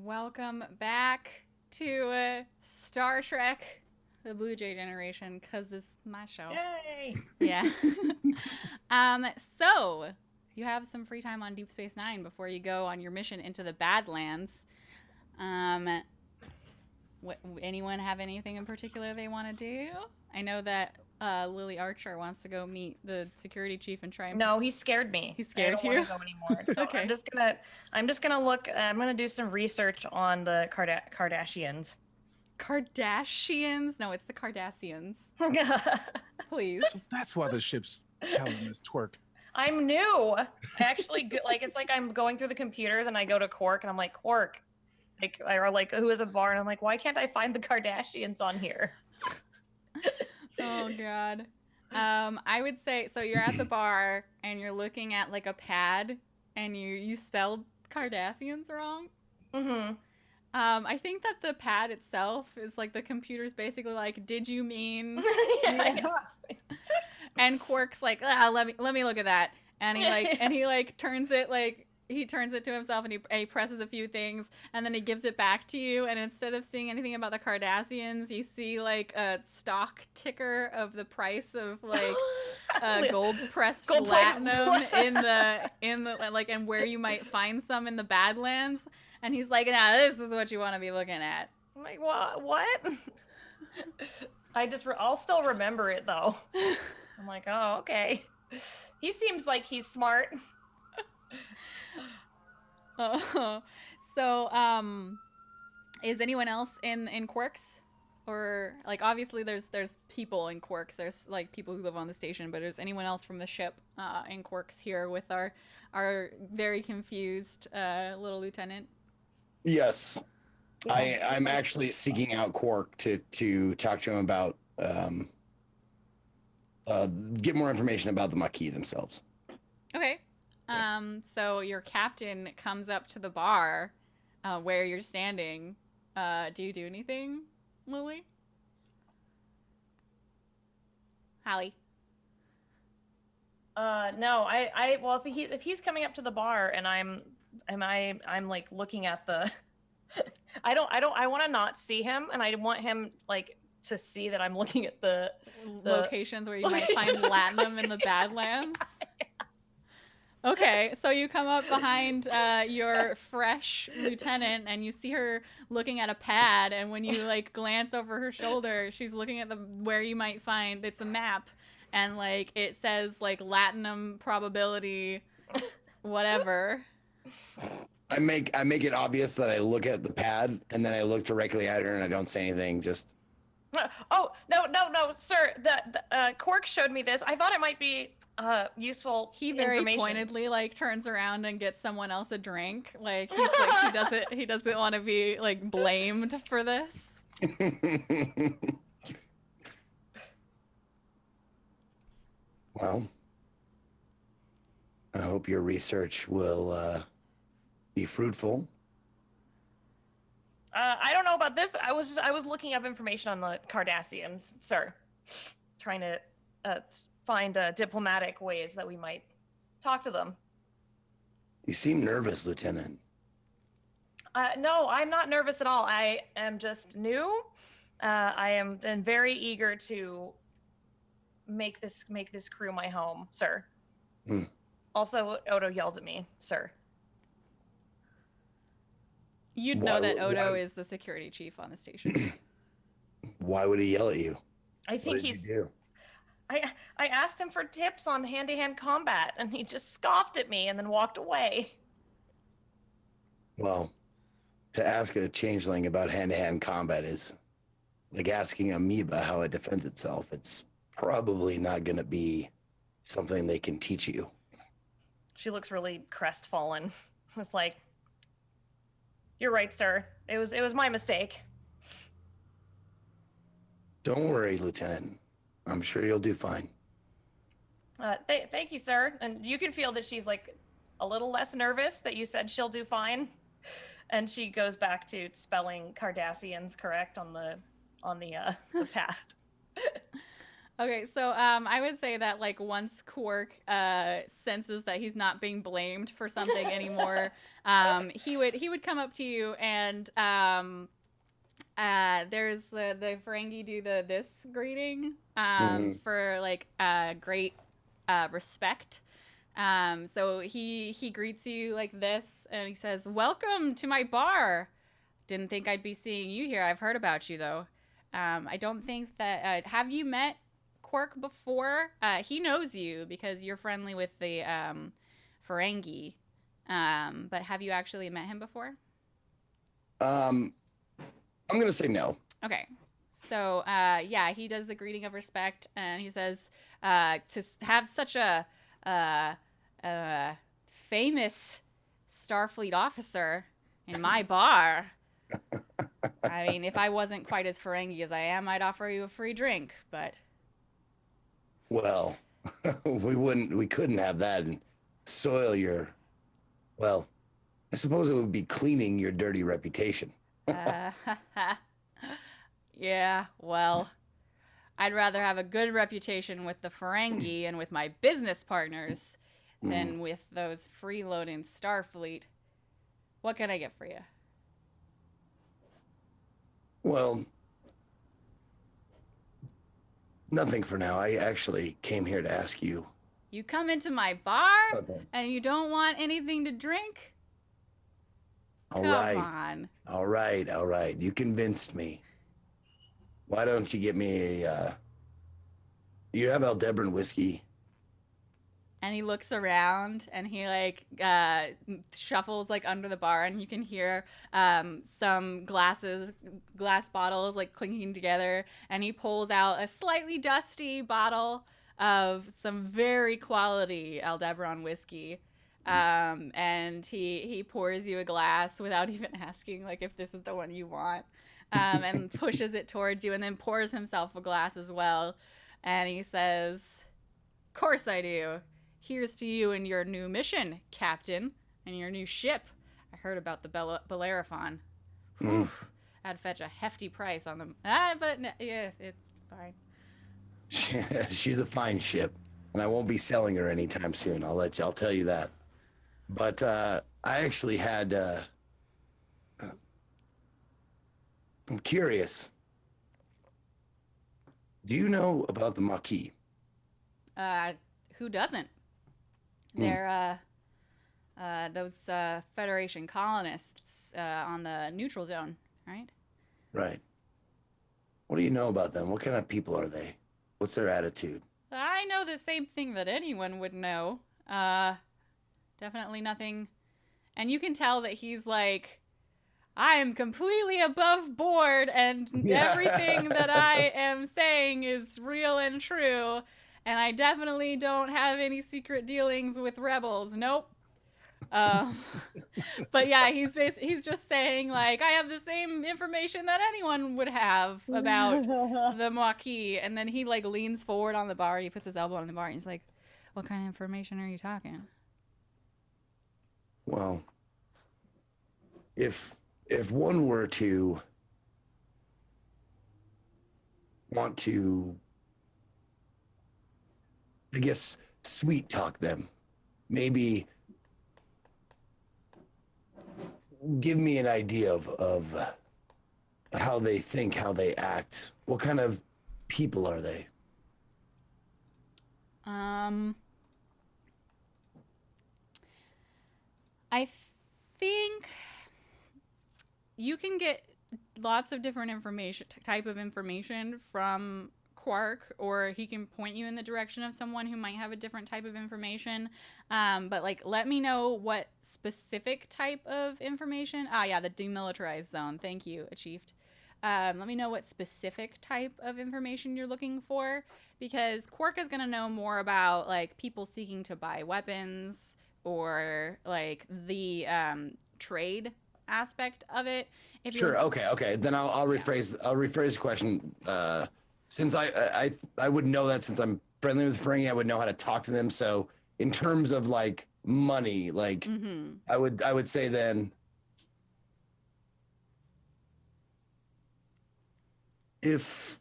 welcome back to Star Trek, the Bluejay generation, because this is my show. Yay! Yeah. So, you have some free time on Deep Space Nine before you go on your mission into the Badlands. Anyone have anything in particular they want to do? I know that Lily Archer wants to go meet the security chief and try and... No, he scared me. He scared you? I don't want to go anymore. So Okay. I'm just gonna look. I'm gonna do some research on the Kardashians. Kardashians? No, it's the Cardassians. Please. So that's why the ship's telling us twerk. I'm new. I actually like it's like I'm going through the computers and I go to Quark and I'm like, Quark, like who is a bar, and I'm like, why can't I find the Kardashians on here? Oh god. I would say, so you're at the bar and you're looking at like a pad and you spelled Cardassians wrong. Mm-hmm. I think that the pad itself is like the computer's basically like, did you mean? Yeah. And Quark's like, let me look at that, and he turns it to himself and he presses a few things and then he gives it back to you, and instead of seeing anything about the Cardassians, you see like a stock ticker of the price of like gold pressed platinum in the like, and where you might find some in the Badlands, and he's like, nah, this is what you want to be looking at. I'm like, what? I'll still remember it though. I'm like, oh, okay. He seems like he's smart. So, is anyone else in Quarks? Or, like, obviously there's people in Quarks. There's, like, people who live on the station, but is anyone else from the ship in Quarks here with our very confused little lieutenant? Yes. I'm actually seeking out Quark to talk to him about, get more information about the Maquis themselves. Okay. So your captain comes up to the bar where you're standing. Do you do anything, Lily? Hallie? No, well, if he's coming up to the bar and I'm like looking at the I want to not see him, and I want him like to see that I'm looking at the locations where you might find latinum in the Badlands. Okay, so you come up behind your fresh lieutenant and you see her looking at a pad, and when you like glance over her shoulder, she's looking at where you might find, it's a map, and like it says like latinum probability whatever. I make it obvious that I look at the pad, and then I look directly at her and I don't say anything, just... Oh, no, sir. The Quark showed me this. I thought it might be useful. He very pointedly like turns around and gets someone else a drink. Like he's like he doesn't want to be like blamed for this. Well, I hope your research will be fruitful. I don't know about this. I was looking up information on the Cardassians, sir, trying to find diplomatic ways that we might talk to them. You seem nervous, Lieutenant. No, I'm not nervous at all. I am just new. I am very eager to make this crew my home, sir. Also, Odo yelled at me, sir. You'd know that Odo is the security chief on the station. Why would he yell at you? I think he's... I asked him for tips on hand-to-hand combat, and he just scoffed at me and then walked away. Well, to ask a changeling about hand-to-hand combat is like asking amoeba how it defends itself. It's probably not going to be something they can teach you. She looks really crestfallen. It's like, you're right, sir. It was my mistake. Don't worry, Lieutenant. I'm sure you'll do fine. Thank you, sir. And you can feel that she's like a little less nervous that you said she'll do fine. And she goes back to spelling Cardassians correct on the pad. Okay, so I would say that like once Quark senses that he's not being blamed for something anymore, he would come up to you and there's the Ferengi do this greeting for like great respect. So he greets you like this, and he says, "Welcome to my bar. Didn't think I'd be seeing you here. I've heard about you though. I don't think that have you met Quark before? He knows you because you're friendly with the Ferengi. But have you actually met him before?" I'm gonna say no. Okay. So, yeah, he does the greeting of respect, and he says, to have such a famous Starfleet officer in my bar. I mean, if I wasn't quite as Ferengi as I am, I'd offer you a free drink, but... Well, we couldn't have that and soil your, well, I suppose it would be cleaning your dirty reputation. Yeah, well, I'd rather have a good reputation with the Ferengi and with my business partners than with those freeloading Starfleet. What can I get for you? Well, nothing for now. I actually came here to ask you You come into my bar something. and you don't want anything to drink? All Come right. on. All right. You convinced me. Why don't you get me a, you have Aldebaran whiskey? And he looks around and he like shuffles like under the bar, and you can hear some glass bottles like clinking together, and he pulls out a slightly dusty bottle of some very quality Aldebaran whiskey. And he pours you a glass without even asking like if this is the one you want, and pushes it towards you, and then pours himself a glass as well. And he says, "Course I do. Here's to you and your new mission, Captain, and your new ship. I heard about the Bellerophon. I'd fetch a hefty price on them. But yeah, it's fine." She's a fine ship, and I won't be selling her anytime soon. I'll tell you that. But I actually had. I'm curious. Do you know about the Maquis? Who doesn't? They're those Federation colonists on the neutral zone, right? Right. What do you know about them? What kind of people are they? What's their attitude? I know the same thing that anyone would know. Definitely nothing. And you can tell that he's like, I am completely above board, and everything that I am saying is real and true. And I definitely don't have any secret dealings with rebels. Nope. But yeah, he's just saying like, I have the same information that anyone would have about the Maquis. And then he like leans forward on the bar. He puts his elbow on the bar, and he's like, "What kind of information are you talking?" Well, if one were to want to, I guess, sweet talk them, maybe give me an idea of how they think, how they act. What kind of people are they? I think you can get lots of different type of information from Quark, or he can point you in the direction of someone who might have a different type of information. But like, let me know what specific type of information. Yeah, the demilitarized zone. Thank you, Achieved. Let me know what specific type of information you're looking for, because Quark is going to know more about like people seeking to buy weapons, or like the trade aspect of it. Sure. Okay. Then I'll rephrase. I'll rephrase the question. Since I would know that, since I'm friendly with Ferengi, I would know how to talk to them. So in terms of like money, like I would say then, if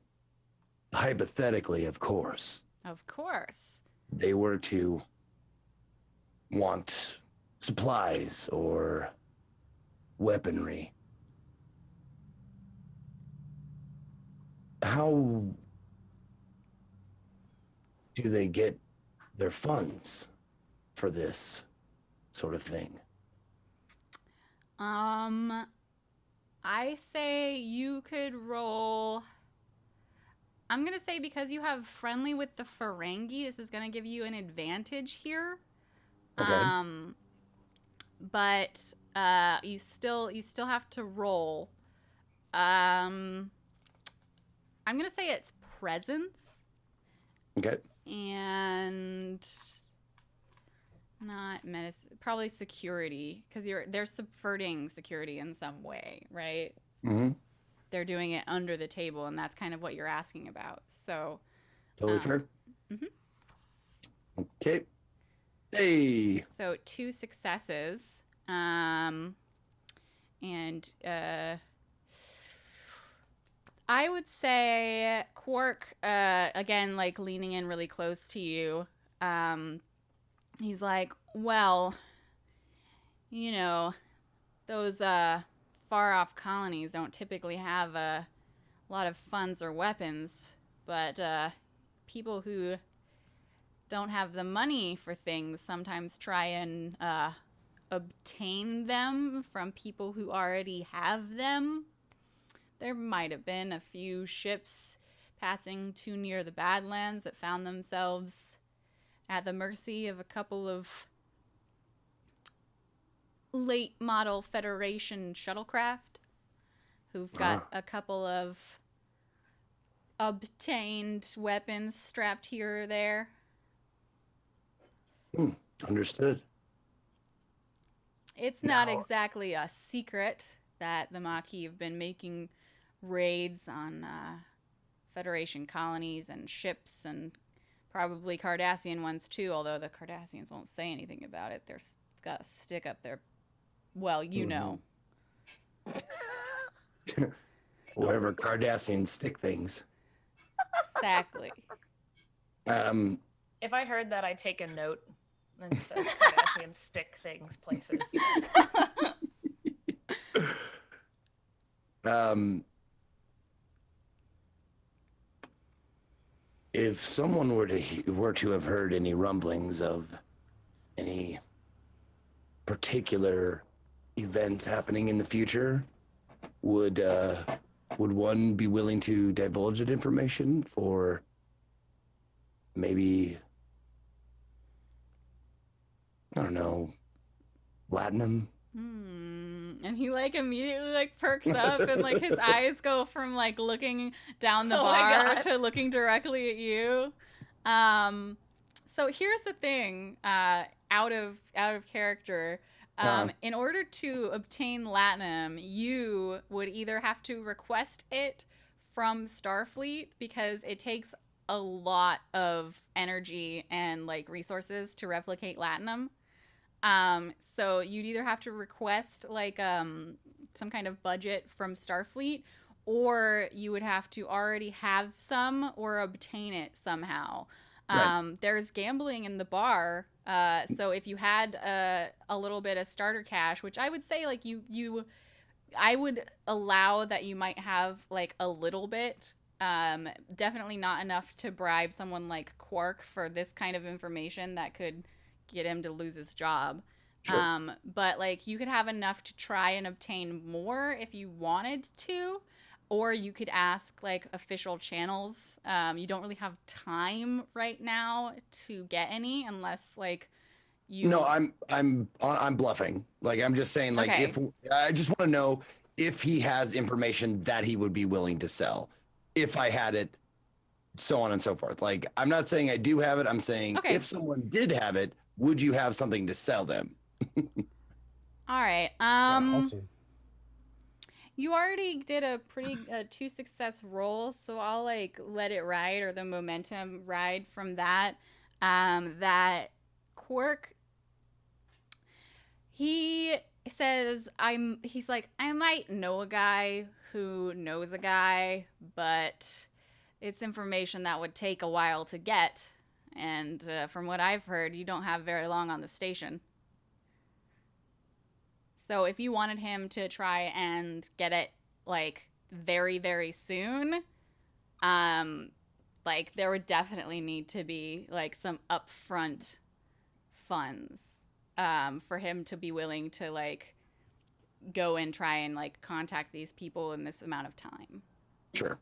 hypothetically, of course, Of course. they were to want supplies or weaponry, how do they get their funds for this sort of thing? I say you could roll. I'm gonna say because you have friendly with the Ferengi, this is gonna give you an advantage here. Okay. But you still have to roll. I'm gonna say it's presence Okay. and not medicine, probably security, because they're subverting security in some way, right? Mm-hmm. They're doing it under the table, and that's kind of what you're asking about. So Totally fair. mhm. Okay. Hey. So 2 successes. And I would say Quark, again, like leaning in really close to you. He's like, well, you know, those far off colonies don't typically have a lot of funds or weapons, but people who don't have the money for things sometimes try and obtain them from people who already have them. There might have been a few ships passing too near the Badlands that found themselves at the mercy of a couple of late model Federation shuttlecraft who've got a couple of obtained weapons strapped here or there. Understood. It's not exactly a secret that the Maquis have been making raids on Federation colonies and ships, and probably Cardassian ones too, although the Cardassians won't say anything about it. They're got a stick up their, well, you know. Wherever Cardassians stick things. Exactly. If I heard that, I'd take a note and says Kardashian stick things places. If someone were to have heard any rumblings of any particular events happening in the future, would one be willing to divulge that information for maybe, I don't know, Latinum? And he like immediately like perks up and like his eyes go from like looking down the bar to looking directly at you. So here's the thing, out of character. In order to obtain Latinum, you would either have to request it from Starfleet, because it takes a lot of energy and like resources to replicate Latinum. So you'd either have to request like some kind of budget from Starfleet, or you would have to already have some or obtain it somehow. Right. There's gambling in the bar. So if you had a little bit of starter cash, which I would say like I would allow that you might have like a little bit, definitely not enough to bribe someone like Quark for this kind of information that could get him to lose his job. Sure. But like you could have enough to try and obtain more if you wanted to, or you could ask like official channels. You don't really have time right now to get any unless like you. No, I'm bluffing. Like I'm just saying like, okay, if I just want to know if he has information that he would be willing to sell, if I had it, so on and so forth. Like I'm not saying I do have it. I'm saying if someone did have it, would you have something to sell them? All right. Awesome. You already did a pretty 2 success roll, so I'll like let it ride, or the momentum ride from that. That Quark, he says he's like, I might know a guy who knows a guy, but it's information that would take a while to get. And from what I've heard, you don't have very long on the station. So if you wanted him to try and get it, like, very, very soon, like, there would definitely need to be, like, some upfront funds for him to be willing to, like, go and try and, like, contact these people in this amount of time. Sure.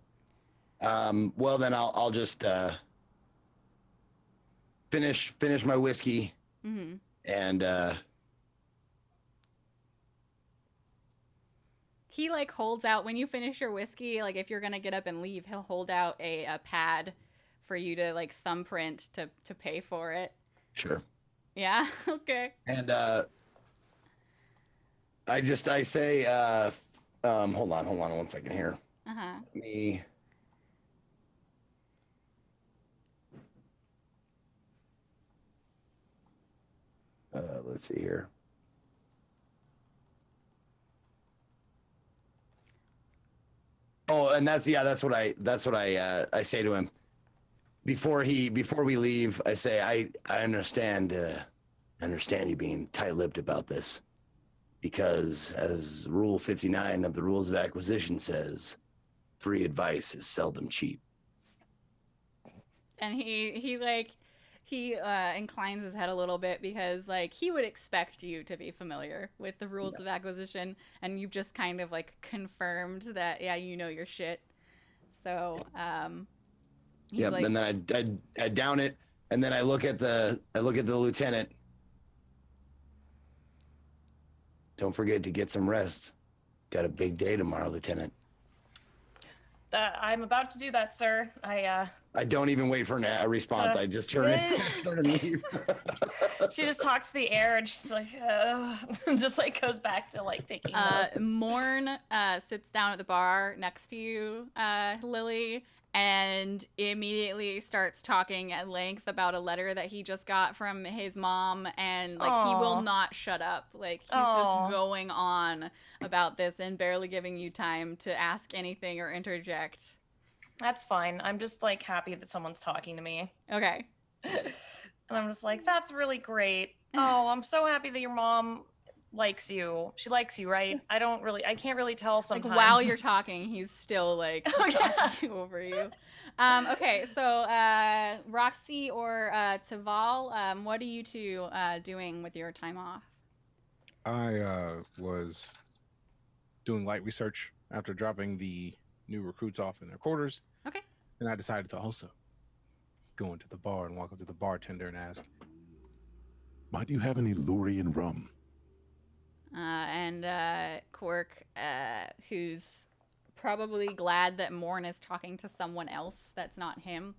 Well, then I'll just finish my whiskey, and he, like, holds out when you finish your whiskey. Like, if you're gonna get up and leave, he'll hold out a pad for you to, like, thumbprint to pay for it. sure. Yeah. Okay. And I say, hold on 1 second here. Let me. Let's see here. Oh, and that's what I say to him before we leave. I say, I understand you being tight-lipped about this, because as Rule 59 of the Rules of Acquisition says, free advice is seldom cheap. And he inclines his head a little bit, because, like, he would expect you to be familiar with the rules of acquisition, and you've just kind of, like, confirmed that, yeah, you know your shit. So, Yep. like, And then I down it, and then I look at the lieutenant. Don't forget to get some rest. Got a big day tomorrow, Lieutenant. I'm about to do that, sir. I don't even wait for a response. I just turn and leave. She just talks to the air, and she's like, just, like, goes back to, like, taking notes. Morn sits down at the bar next to you, Lily, and immediately starts talking at length about a letter that he just got from his mom, and, like, he will not shut up. Like, he's just going on about this and barely giving you time to ask anything or interject. That's fine. I'm just, like, happy that someone's talking to me. Okay. And I'm just like, that's really great. Oh, I'm so happy that your mom likes you. She likes you, right? I can't really tell sometimes. Like, while you're talking, he's still, like, talking over you. Okay, so Roxy or Taval, what are you two doing with your time off? I was doing light research after dropping the new recruits off in their quarters. Okay. And I decided to also go into the bar and walk up to the bartender and ask, "Why do you have any Lurian rum?" And Quark, who's probably glad that Morn is talking to someone else that's not him,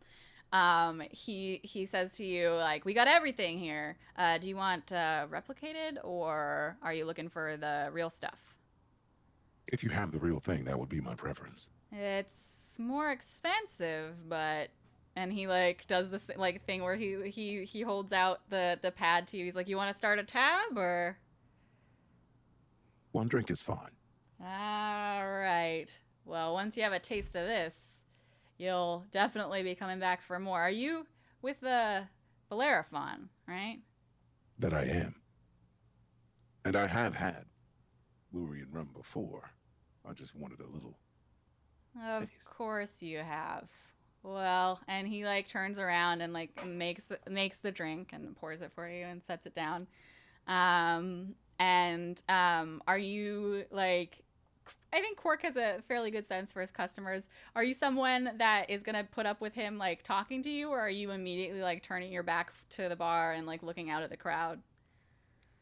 he says to you, like, we got everything here. Do you want replicated, or are you looking for the real stuff? If you have the real thing, that would be my preference. It's more expensive, but... And he, like, does this, like, thing where he holds out the pad to you. He's like, you want to start a tab, or... One drink is fine. All right. Well, once you have a taste of this, you'll definitely be coming back for more. Are you with the Bellerophon, right? That I am. And I have had Lurian rum before. I just wanted a little Of taste. course you have. Well, and he, like, turns around and, like, makes the drink and pours it for you and sets it down. Are you, like, I think Quark has a fairly good sense for his customers. Are you someone that is going to put up with him, like, talking to you, or are you immediately, like, turning your back to the bar and, like, looking out at the crowd?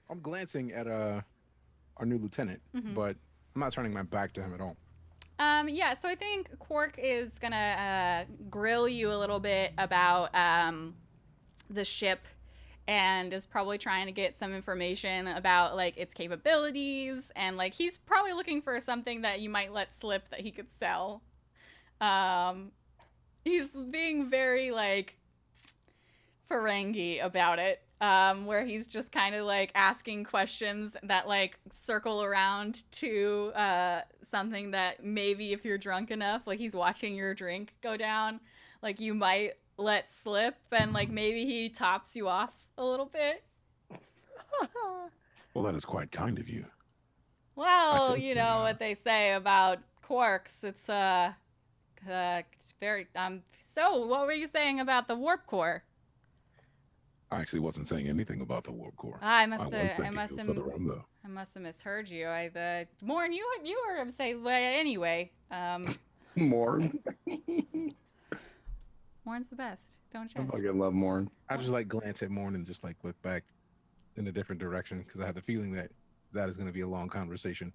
I'm glancing at our new lieutenant, but I'm not turning my back to him at all. Yeah, so I think Quark is going to grill you a little bit about the ship, and is probably trying to get some information about, like, its capabilities, and, like, he's probably looking for something that you might let slip that he could sell. He's being very, like, Ferengi about it. where he's just kind of like asking questions that like circle around to something that maybe if you're drunk enough, like he's watching your drink go down, like you might let slip, and like maybe he tops you off a little bit. Well, that is quite kind of you. Well, sense you the, know what they say about quarks. It's very So, what were you saying about the warp core? I actually wasn't saying anything about the warp core. I was thanking you for the rum, though. I must have misheard you. Morn, you heard him say anyway. Morn. Morn's the best. Don't I you? fucking love Morn. I just like glance at Morn and just like look back in a different direction because I have the feeling that is going to be a long conversation.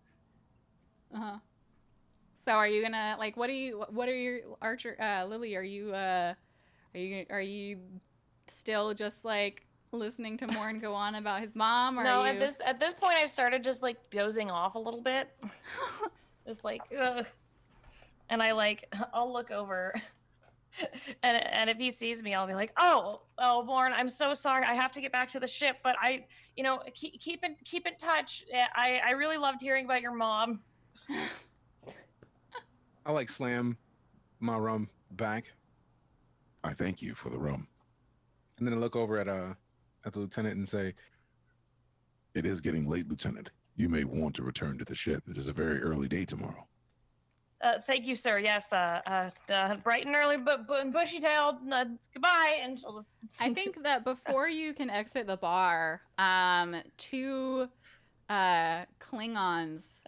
So are you gonna like? What are your Archer, Lily? Are you still just like listening to Morn go on about his mom? Or No, are you... at this point, I've started just like dozing off a little bit, just like, ugh. And I'll look over, and if he sees me, I'll be like, oh, Morn, I'm so sorry. I have to get back to the ship, but keep in touch. I really loved hearing about your mom. I like slam my rum back. I thank you for the rum. And then I look over at the lieutenant and say, "It is getting late, Lieutenant. You may want to return to the ship. It is a very early day tomorrow." Thank you, sir. Yes, bright and early, but bushy-tailed. Goodbye, and she'll just... I think that before you can exit the bar, two Klingons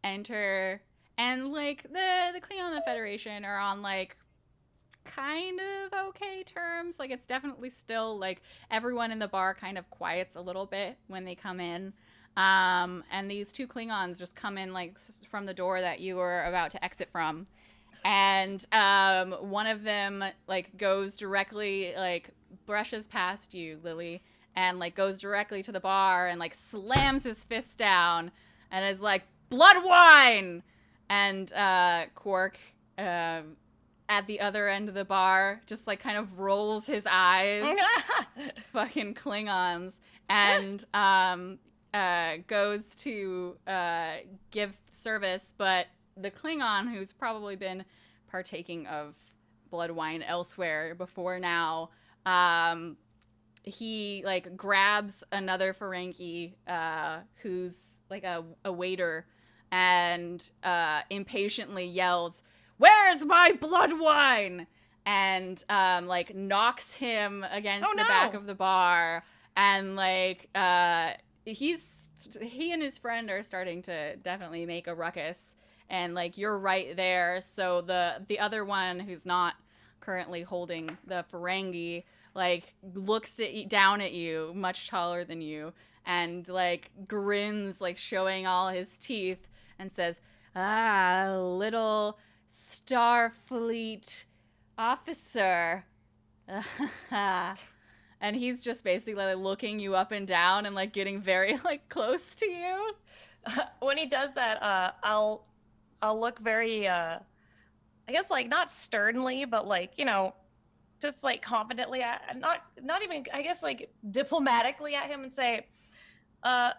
enter, and like the Klingon and the Federation are on like kind of okay terms. Like it's definitely still like everyone in the bar kind of quiets a little bit when they come in. And these two Klingons just come in like from the door that you were about to exit from. And one of them like goes directly, like brushes past you, Lily, and like goes directly to the bar and like slams his fist down and is like, "Blood wine!" And Quark at the other end of the bar just like kind of rolls his eyes. Fucking Klingons. And goes to give service, but the Klingon who's probably been partaking of blood wine elsewhere before now, he like grabs another Ferengi who's like a waiter and impatiently yells, "Where's my blood wine?" And like knocks him against the back of the bar, and like he and his friend are starting to definitely make a ruckus, and like you're right there. So the other one who's not currently holding the Ferengi like looks down at you, much taller than you, and like grins, like showing all his teeth, and says, "Little Starfleet officer." And he's just basically like looking you up and down and like getting very like close to you. When he does that, I'll look very, I guess like not sternly, but like, just like confidently, not even, I guess like diplomatically at him and say, my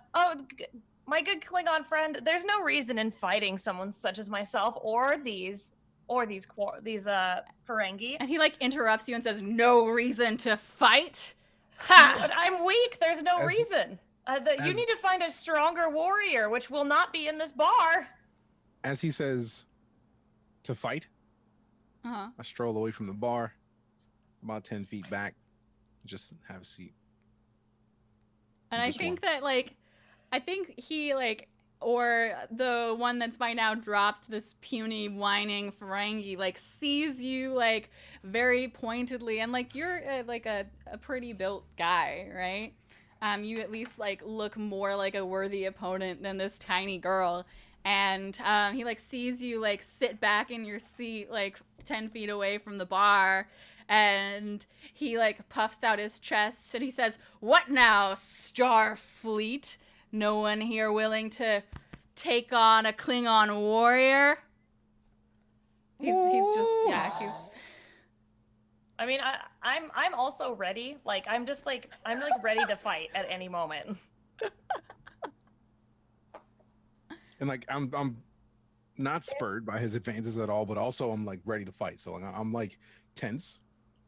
good Klingon friend, there's no reason in fighting someone such as myself or these Ferengi. And he like interrupts you and says, "No reason to fight? Ha! But I'm weak. There's no reason. You need to find a stronger warrior, which will not be in this bar." As he says to fight, I stroll away from the bar, about 10 feet back, just have a seat. And I think that like, I think he like, or the one that's by now dropped, this puny whining Ferengi, like sees you like very pointedly, and like you're like a pretty built guy, right? You at least like look more like a worthy opponent than this tiny girl. And he like sees you like sit back in your seat like 10 feet away from the bar, and he like puffs out his chest and he says, "What now, Starfleet? No one here willing to take on a Klingon warrior?" He's just, yeah, he's... I mean, I'm also ready. Like, I'm ready to fight at any moment. And like I'm not spurred by his advances at all, but also I'm like ready to fight. So like, I'm like tense,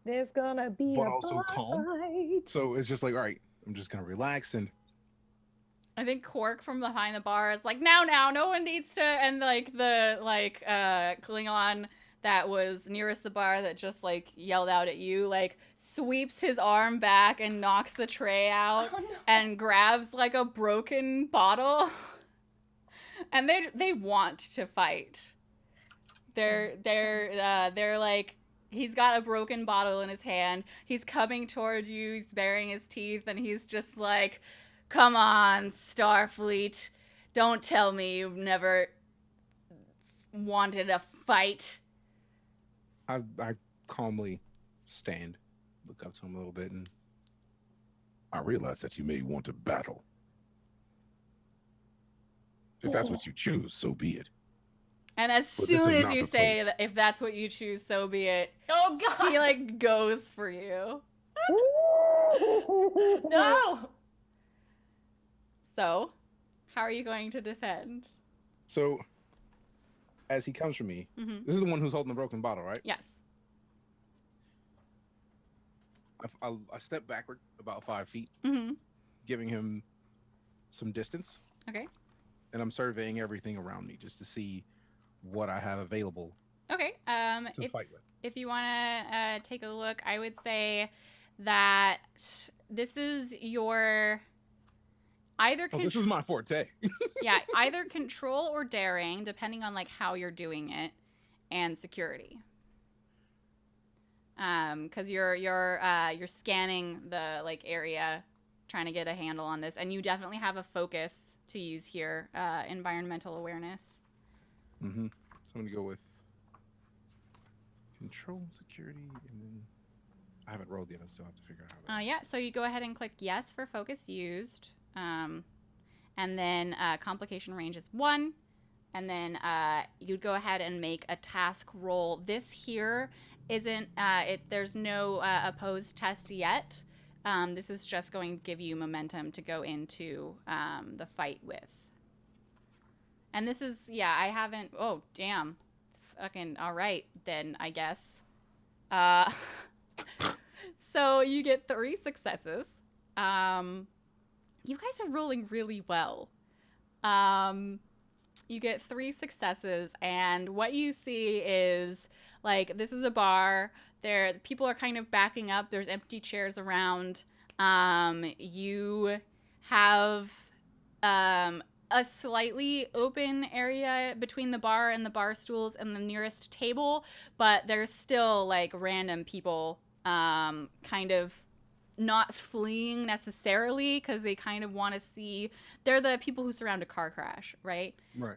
There's gonna be but a also bar calm. fight. So it's just like, all right, I'm just gonna relax and I think Quark from behind the bar is like, now, no one needs to, and like the Klingon that was nearest the bar that just like yelled out at you, like sweeps his arm back and knocks the tray out Oh, no. and grabs like a broken bottle. And they want to fight. They're like, he's got a broken bottle in his hand. He's coming towards you. He's baring his teeth, and he's just like, "Come on, Starfleet. Don't tell me you've never wanted a fight." I calmly stand, look up to him a little bit, and I realize that you may want to battle. If that's what you choose, so be it. And as But this soon is as not you the say place. that, if that's what you choose, so be it, Oh God! he like goes for you. No! So, how are you going to defend? so as he comes for me, Mm-hmm. this is the one who's holding the broken bottle, right? Yes. I step backward about 5 feet, Mm-hmm. giving him some distance, Okay. and I'm surveying everything around me just to see what I have available Okay. to fight with. If you want to take a look, I would say that this is your either Oh, this is my forte. yeah, either control or daring, depending on like how you're doing it, and security. Because you're scanning the like area, trying to get a handle on this, and you definitely have a focus to use here, environmental awareness. Mm-hmm. So I'm gonna go with control and security, and then I haven't rolled yet. I still have to figure out how. Yeah, so you go ahead and click yes for focus used, and then complication range is 1, and then you'd go ahead and make a task roll. This here isn't there's no opposed test yet. This is just going to give you momentum to go into the fight with. And this is, yeah, I haven't, oh, damn. Fucking, all right, then, I guess. So you get 3 successes. You guys are rolling really well. You get 3 successes, and what you see is, like, this is a bar. People are kind of backing up. There's empty chairs around. You have a slightly open area between the bar and the bar stools and the nearest table, but there's still like random people kind of not fleeing necessarily because they kind of want to see. They're the people who surround a car crash, right? Right.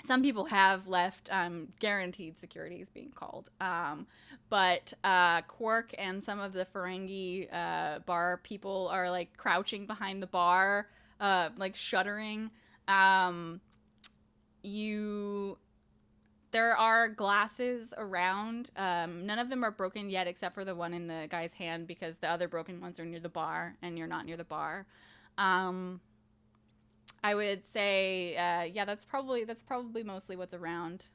Some people have left. Guaranteed security is being called. But Quark and some of the Ferengi bar people are like crouching behind the bar, like shuddering. There are glasses around. None of them are broken yet, except for the one in the guy's hand, because the other broken ones are near the bar, and you're not near the bar. I would say, yeah, that's probably mostly what's around.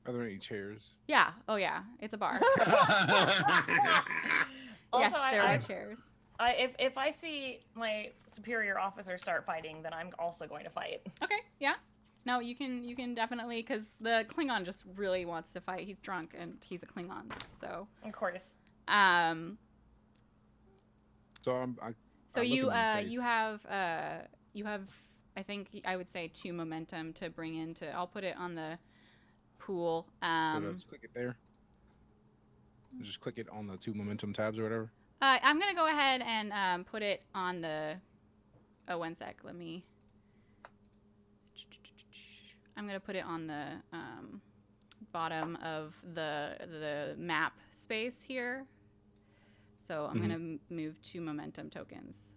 Are there any chairs? Yeah. Oh, yeah. It's a bar. Also, Yes, there are chairs. if I see my superior officer start fighting, then I'm also going to fight. Okay. Yeah. No, you can definitely, because the Klingon just really wants to fight. He's drunk and he's a Klingon, so. Of course. So So I look you him in the face. you have I think I would say 2 momentum to bring into. I'll put it on the pool. So just click it there. Just click it on the 2 momentum tabs or whatever. I'm gonna go ahead and put it on the. Oh, 1 sec. Let me. I'm gonna put it on the bottom of the map space here. So I'm gonna move 2 momentum tokens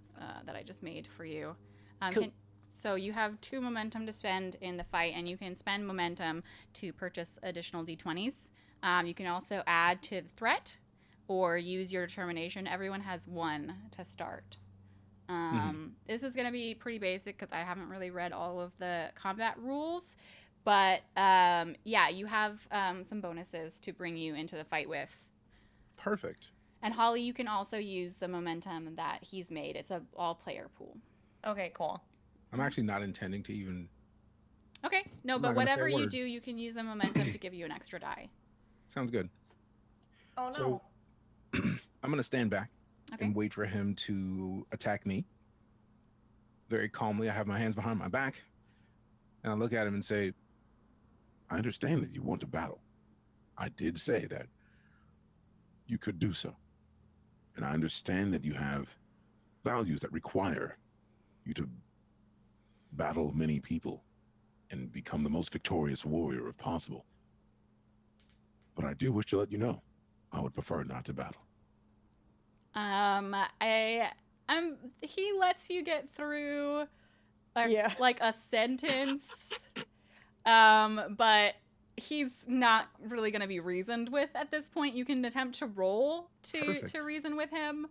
that I just made for you. Cool. So you have 2 momentum to spend in the fight, and you can spend momentum to purchase additional d20s. You can also add to the threat or use your determination. Everyone has 1 to start. This is going to be pretty basic because I haven't really read all of the combat rules. But, yeah, you have some bonuses to bring you into the fight with. Perfect. And Holly, you can also use the momentum that he's made. It's a all-player pool. Okay, cool. I'm actually not intending to even. Okay. No, I'm but not gonna say a whatever you word. do, you can use the momentum to give you an extra die. Sounds good. Oh no. So I'm gonna stand back Okay. and wait for him to attack me. Very calmly, I have my hands behind my back, and I look at him and say, I understand that you want to battle. I did say that you could do so. And I understand that you have values that require you to battle many people and become the most victorious warrior if possible. But I do wish to let you know, I would prefer not to battle. He lets you get through Yeah. like a sentence. But he's not really going to be reasoned with at this point. You can attempt to roll to reason with him.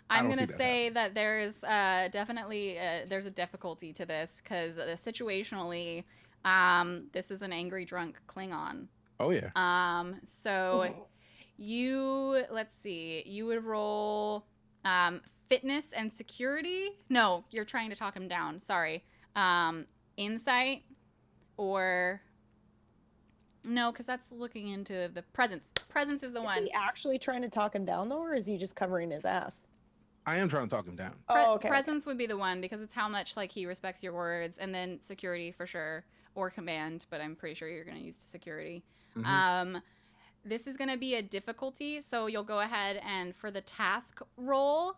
I'm going to say that there's definitely there's a difficulty to this because situationally, this is an angry drunk Klingon. "Oh yeah." So let's see, you would roll fitness and security. No, you're trying to talk him down. Sorry. Insight or no, because that's looking into the presence. Presence is the one. Is he actually trying to talk him down though, or is he just covering his ass? I am trying to talk him down. Okay. Presence would be the one because it's how much like he respects your words, and then security for sure, or command. But I'm pretty sure you're going to use security. This is going to be a difficulty, so you'll go ahead and for the task roll,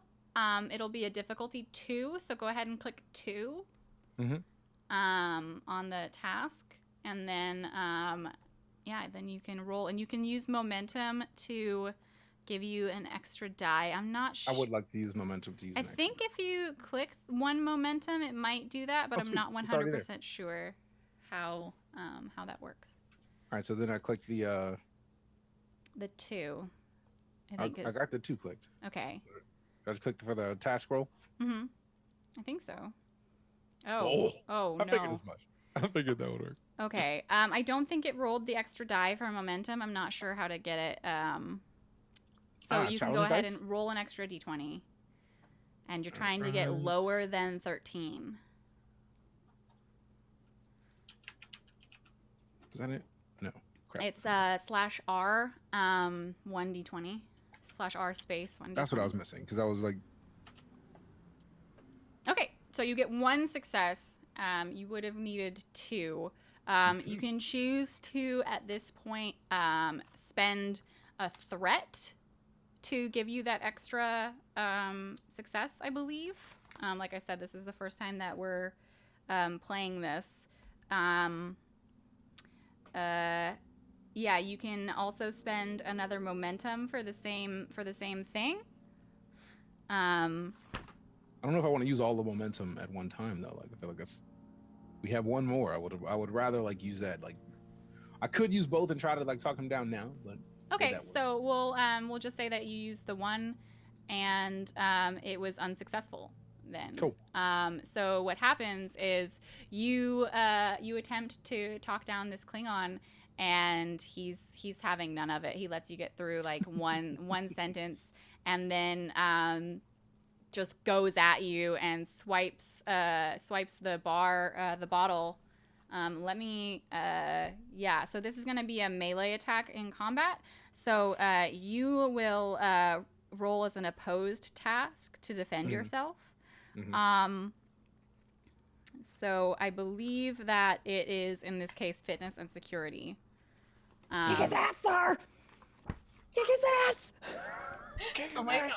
it'll be a difficulty 2. So go ahead and click 2 on the task, and then then you can roll, and you can use momentum to give you an extra die. I'm not sure. I would like to use momentum to use. I think if you click 1 momentum, it might do that, but I'm sweet. not It's already there. 100% sure how that works. All right, so then I click the. The 2. I got the 2 clicked. Okay. I just clicked for the task roll. I think so. Oh I no. figured as much. I figured that would work. Okay. I don't think it rolled the extra die for momentum. I'm not sure how to get it. So you can go challenge ahead dice? and roll an extra d20. And you're trying to get lower than 13. Is that it? No. Crap. It's /R 1d20 /R space 1d20. That's what I was missing because I was like, Okay, so you get 1 success. You would have needed 2. You can choose to, at this point, spend a threat to give you that extra success, I believe. Like I said, this is the first time that we're playing this. Yeah, you can also spend another momentum for the same thing. I don't know if I want to use all the momentum at one time though. Like I feel like we have 1 more. I would rather like use that. Like I could use both and try to like talk him down now, but okay. So we'll just say that you used the 1, and it was unsuccessful. Then cool. So what happens is you attempt to talk down this Klingon, and he's having none of it. He lets you get through like one sentence, and then just goes at you and swipes the bottle. So this is going to be a melee attack in combat. So you will roll as an opposed task to defend yourself. So I believe that it is, in this case, fitness and security. Kick his ass, sir! Kick his ass! Oh my God.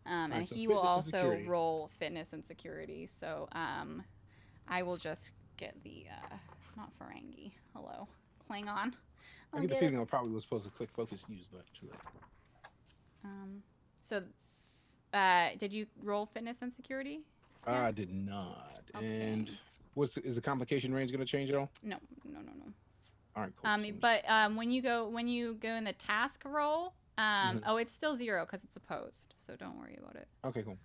And Alright, so he will fitness and also security. roll fitness and security. So I will just get the not Ferengi. Hello, Klingon. I get the feeling I probably was supposed to click focus use, but too late. So did you roll fitness and security? I did not. Okay. And is the complication range going to change at all? No. All right, cool. But when you go in the task roll, oh, it's still 0 because it's opposed, so don't worry about it. Okay, cool.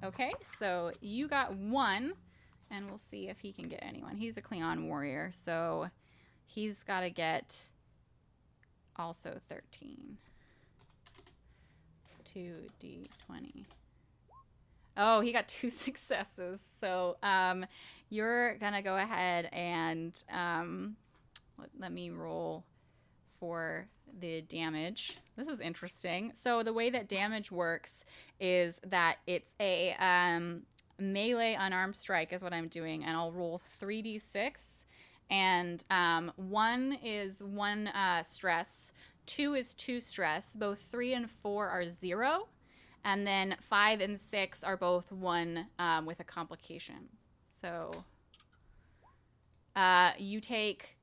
Okay, so you got 1, and we'll see if he can get anyone. He's a Klingon warrior, so he's got to get also 13. 2d20. Oh, he got 2 successes. So you're gonna go ahead and let me roll for the damage. This is interesting. So the way that damage works is that it's a melee unarmed strike is what I'm doing, and I'll roll 3d6, and 1 is 1 stress, 2 is 2 stress, both 3 and 4 are 0, and then 5 and 6 are both 1 with a complication. So you take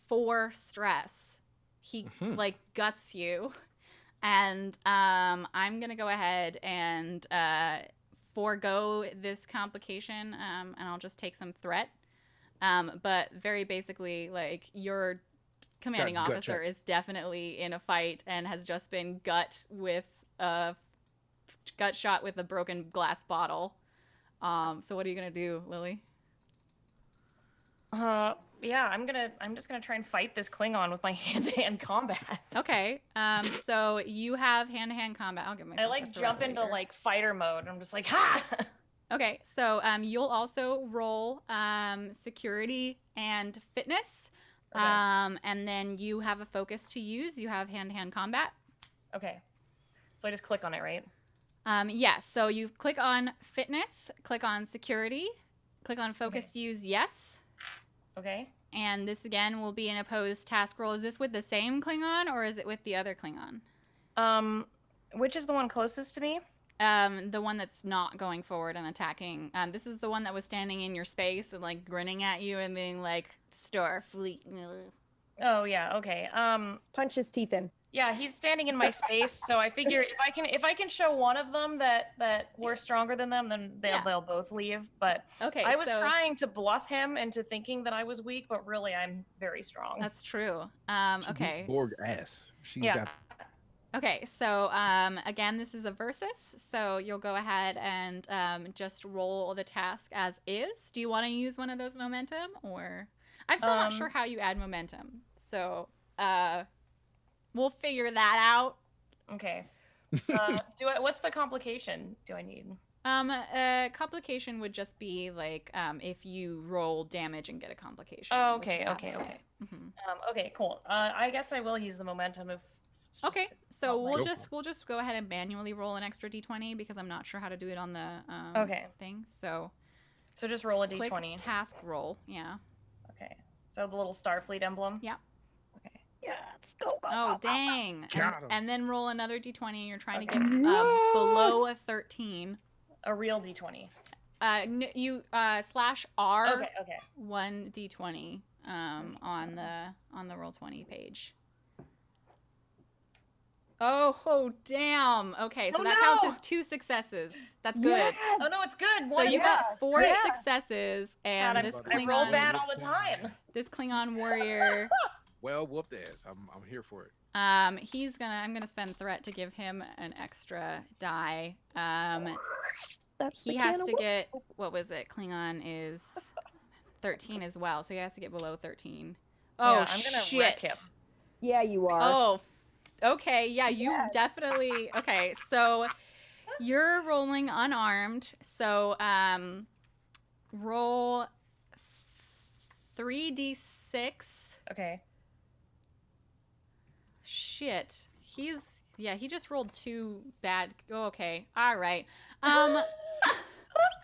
4 stress. He like guts you, and I'm gonna go ahead and forego this complication, and I'll just take some threat. But very basically, like, your commanding officer is definitely in a fight and has just been gut shot with a broken glass bottle. So what are you gonna do, Lily? Yeah, I'm just gonna try and fight this Klingon with my hand-to-hand combat. Okay. So you have hand-to-hand combat. I'll give myself. I like jump into like fighter mode. I'm just like, ha! Okay, so you'll also roll security and fitness. Okay. And then you have a focus to use. You have hand-to-hand combat. Okay. So I just click on it, right? Yes. So you click on fitness, click on security, click on focus to use yes. Okay. And this again will be an opposed task roll. Is this with the same Klingon or is it with the other Klingon? Which is the one closest to me? The one that's not going forward and attacking. This is the one that was standing in your space and like grinning at you and being like, Starfleet. Oh yeah, okay. Punch his teeth in. Yeah, he's standing in my space, so I figure if I can show one of them that we're stronger than them, then they'll both leave. But okay, I was trying to bluff him into thinking that I was weak, but really I'm very strong. That's true. Okay. Borg ass. She's got. Okay, so again, this is a versus, so you'll go ahead and just roll the task as is. Do you want to use one of those momentum, or I'm still not sure how you add momentum, so we'll figure that out. Okay. What's the complication do I need? Complication would just be like if you roll damage and get a complication. Oh, okay. Mm-hmm. Okay, cool. I guess I will use the momentum if. Okay, so we'll just go ahead and manually roll an extra d20 because I'm not sure how to do it on the thing. So just roll a click d20. Task roll, yeah. Okay, so the little Starfleet emblem. Yeah. Okay. Yes, go. Oh dang! And then roll another d20. You're trying to get Yes! below a 13. A real d20. You /R. Okay. 1 d20 on the Roll20 page. Oh damn. Okay, so that counts as 2 successes. That's good. Yes! Oh no, it's good. So you got 4 successes, and God, this I roll Klingon, bad all the time. this Klingon warrior, Well, whooped ass. I'm here for it. I'm gonna spend threat to give him an extra die. That's He has to get, what was it? Klingon is 13 as well, so he has to get below 13. Oh Yeah, I'm gonna shit. wreck him. Yeah, you are. Oh, okay. Yeah, you definitely. Okay, so you're rolling unarmed. So roll 3d6. Okay. Shit. He just rolled 2 bad. Oh, okay. All right.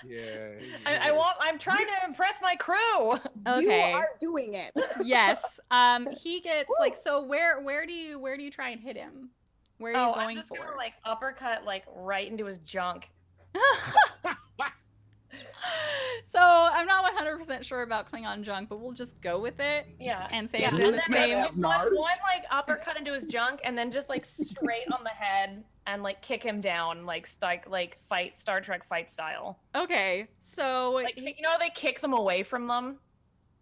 Yeah. I'm trying to impress my crew. Okay. You are doing it. Yes. He gets like, so where do you try and hit him? Where are you going I'm just for? gonna like uppercut like right into his junk. So I'm not 100% sure about Klingon junk, but we'll just go with it. Yeah. And say Yeah, it's in the and then same. one like uppercut into his junk, and then just like straight on the head, and like kick him down, like fight Star Trek fight style. Okay, so Like you know how they kick them away from them.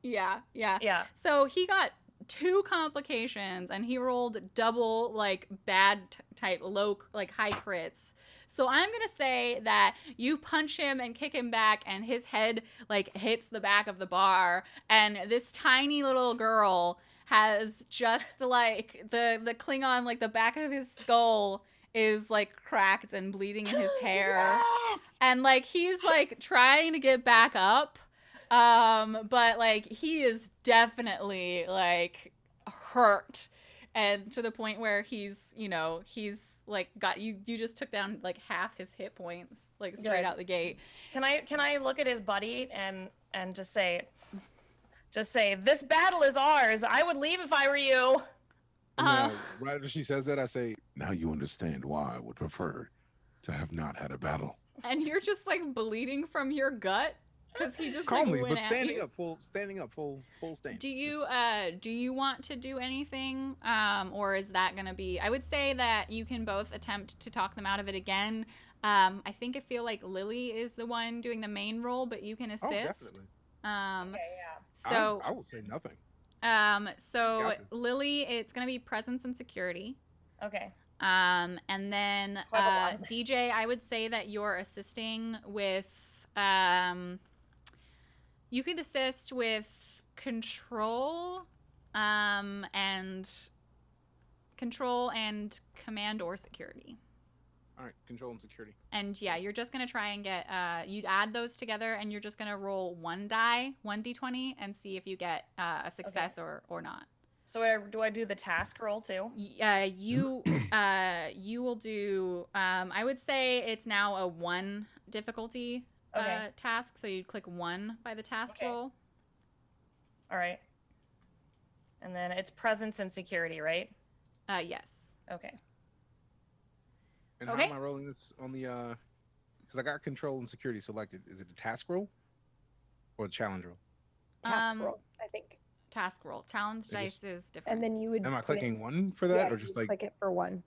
Yeah. Yeah. So he got 2 complications, and he rolled double like bad type low like high crits. So I'm gonna say that you punch him and kick him back, and his head like hits the back of the bar, and this tiny little girl has just like the Klingon, like the back of his skull is like cracked and bleeding in his hair. Yes! And like he's like trying to get back up, but like he is definitely like hurt, and to the point where he's like got you just took down like half his hit points like straight Good. out the gate. Can I look at his buddy and just say this battle is ours. I would leave if I were you. And right after she says that, I say, now you understand why I would prefer to have not had a battle. And you're just like bleeding from your gut because he just Calmly, like went but at standing you. up, full stand. Do you want to do anything, or is that gonna be? I would say that you can both attempt to talk them out of it again. I feel like Lily is the one doing the main role, but you can assist. Oh, definitely. Okay, yeah. So I will say nothing. so Got this. Lily, it's gonna be presence and security. Okay. And then Quite a lot. DJ, I would say that you're assisting with you could assist with control and command or security. All right, control and security. And yeah, you're just gonna try and get you'd add those together, and you're just gonna roll 1d20, and see if you get a success or not. So do I do the task roll too? You will do. I would say it's now a 1 difficulty Okay. task, so you'd click 1 by the task Okay. roll. All right. And then it's presence and security, right? Yes. Okay. And Okay. how am I rolling this on the because I got control and security selected. Is it a task roll or a challenge roll? Task roll, I think. Task roll. Challenge I dice just- is different. And then you would Am I put it- clicking 1 for that yeah, or just you like click it for 1.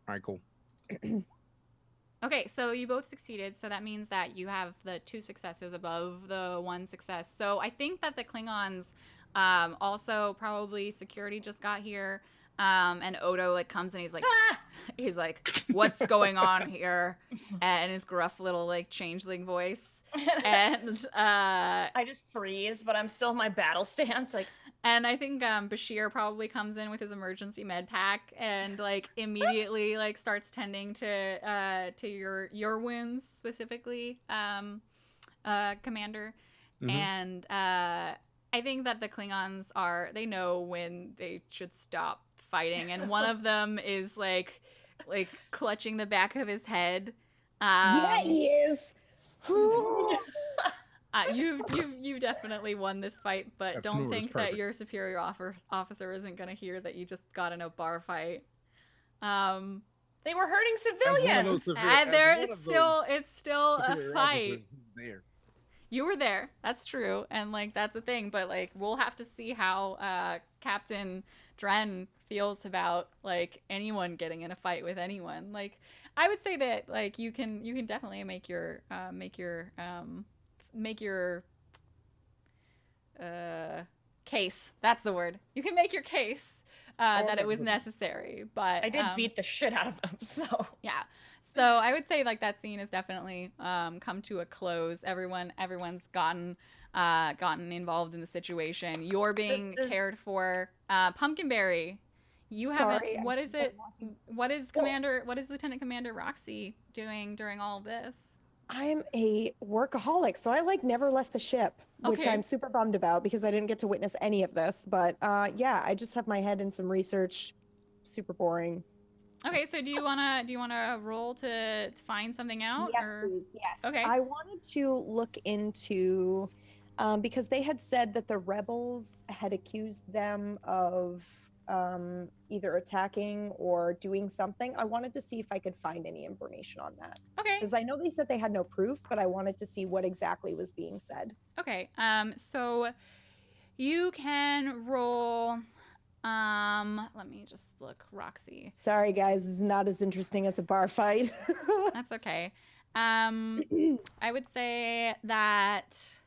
all right, cool. Okay, so you both succeeded, so that means that you have the 2 successes above the 1 success. So I think that the Klingons also probably security just got here. And Odo like comes and he's like what's going on here? And his gruff little like changeling voice. And I just freeze, but I'm still in my battle stance. Like, and I think Bashir probably comes in with his emergency med pack and like immediately like starts tending to your wounds specifically, Commander. Mhm. And I think that the Klingons they know when they should stop fighting, and one of them is like clutching the back of his head. Yeah, he is. You definitely won this fight, but That don't snore is think that perfect. your superior officer isn't going to hear that you just got in a bar fight. they were hurting As one of those civilians. severe- And as there, one it's of still those it's still a superior fight. officers who's there. You were there. That's true, and like that's the thing. But like we'll have to see how Captain Dren feels about like anyone getting in a fight with anyone. Like I would say that like you can definitely make your case. That's the word. You can make your case that it was necessary. But I did beat the shit out of them. So yeah. So I would say like that scene has definitely come to a close. Everyone's gotten involved in the situation. You're being Does- cared for. Pumpkinberry, you haven't. Sorry, What I've is just it? been watching. What is Lieutenant Commander Roxy doing during all of this? I'm a workaholic, so I like never left the ship, which Okay. I'm super bummed about because I didn't get to witness any of this. But yeah, I just have my head in some research. Super boring. Okay, so do you wanna roll to find something out? Yes, or- please. Yes. Okay. I wanted to look into because they had said that the rebels had accused them of either attacking or doing something. I wanted to see if I could find any information on that Okay. because I know they said they had no proof, but I wanted to see what exactly was being said. Okay. So you can roll. Let me just look, Roxy. Sorry, guys, this is not as interesting as a bar fight. That's okay. I would say that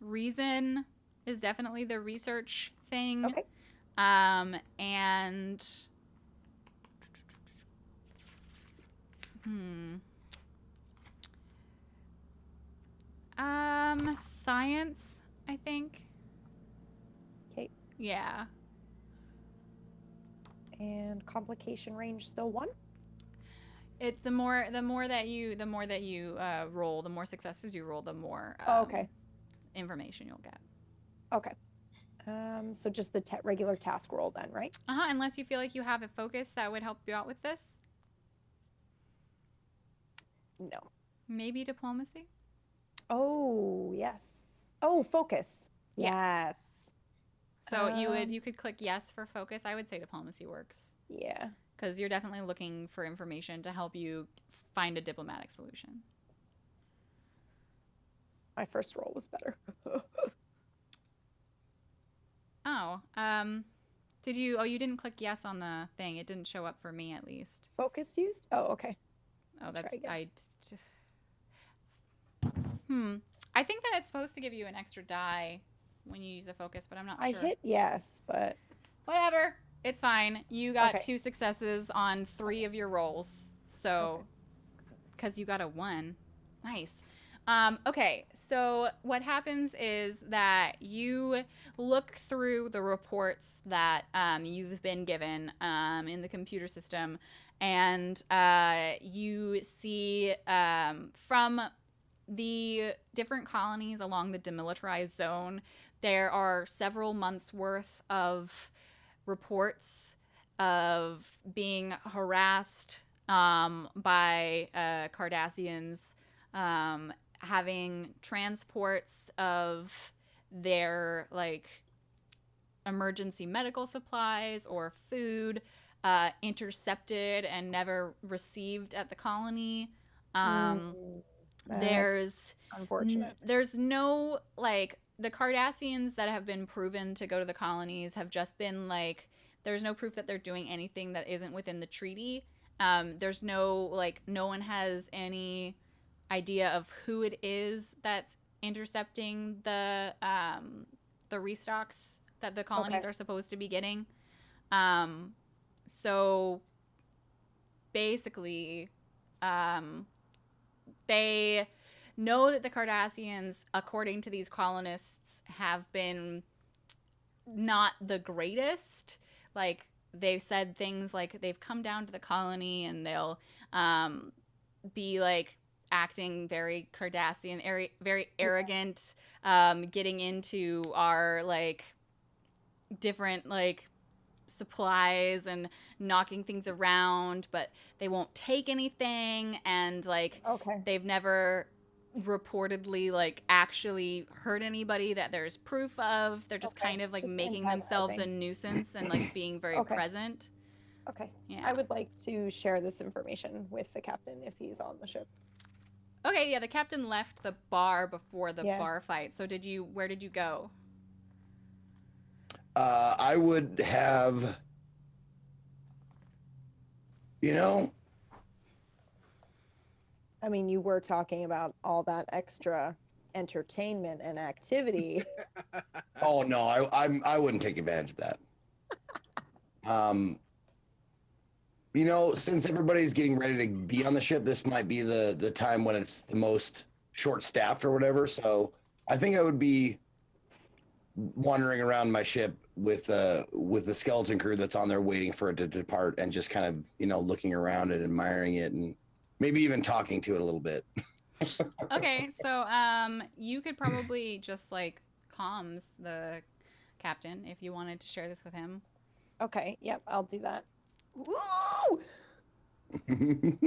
Reason is definitely the research thing. Okay. And science, I think. Okay. Yeah. And complication range still 1? It's the more that you roll, the more successes you roll, the more okay. information you'll get. Okay. So just the regular task roll then, right? Unless you feel like you have a focus that would help you out with this. No. Maybe diplomacy? Oh, yes. Oh, focus. Yes. So you could click yes for focus. I would say diplomacy works. Yeah. Because you're definitely looking for information to help you find a diplomatic solution. My first roll was better. Did you? Oh, you didn't click yes on the thing. It didn't show up for me, at least. Focus used? Oh, okay. Oh, that's I think that it's supposed to give you an extra die when you use a focus, but I'm not sure. I hit yes, but whatever. It's fine. You got Okay. 2 successes on 3 of your rolls. So, because you got a 1. Nice. Okay, so what happens is that you look through the reports that you've been given in the computer system, and you see from the different colonies along the demilitarized zone, there are several months worth of reports of being harassed by Cardassians, having transports of their emergency medical supplies or food intercepted and never received at the colony. There's unfortunate. There's no the Cardassians that have been proven to go to the colonies have just been there's no proof that they're doing anything that isn't within the treaty. There's no no one has any idea of who it is that's intercepting the restocks that the colonies are supposed to be getting. So basically, they know that the Cardassians, according to these colonists, have been not the greatest. They've said things like they've come down to the colony and they'll be acting very Cardassian, very arrogant, getting into our different supplies and knocking things around, but they won't take anything, and they've never reportedly actually hurt anybody that there's proof of. They're just kind of just making themselves a nuisance and being very present. Okay. Yeah. I would like to share this information with the captain if he's on the ship. Okay, yeah, the captain left the bar before the bar fight. So where did you go? I would have, I mean, you were talking about all that extra entertainment and activity. Oh no, I wouldn't take advantage of that. Since everybody's getting ready to be on the ship, this might be the time when it's the most short-staffed or whatever. So I think I would be wandering around my ship with the skeleton crew that's on there waiting for it to depart, and just kind of looking around and admiring it, and maybe even talking to it a little bit. Okay, so you could probably just comms the captain if you wanted to share this with him. Okay, yep, I'll do that. Woo!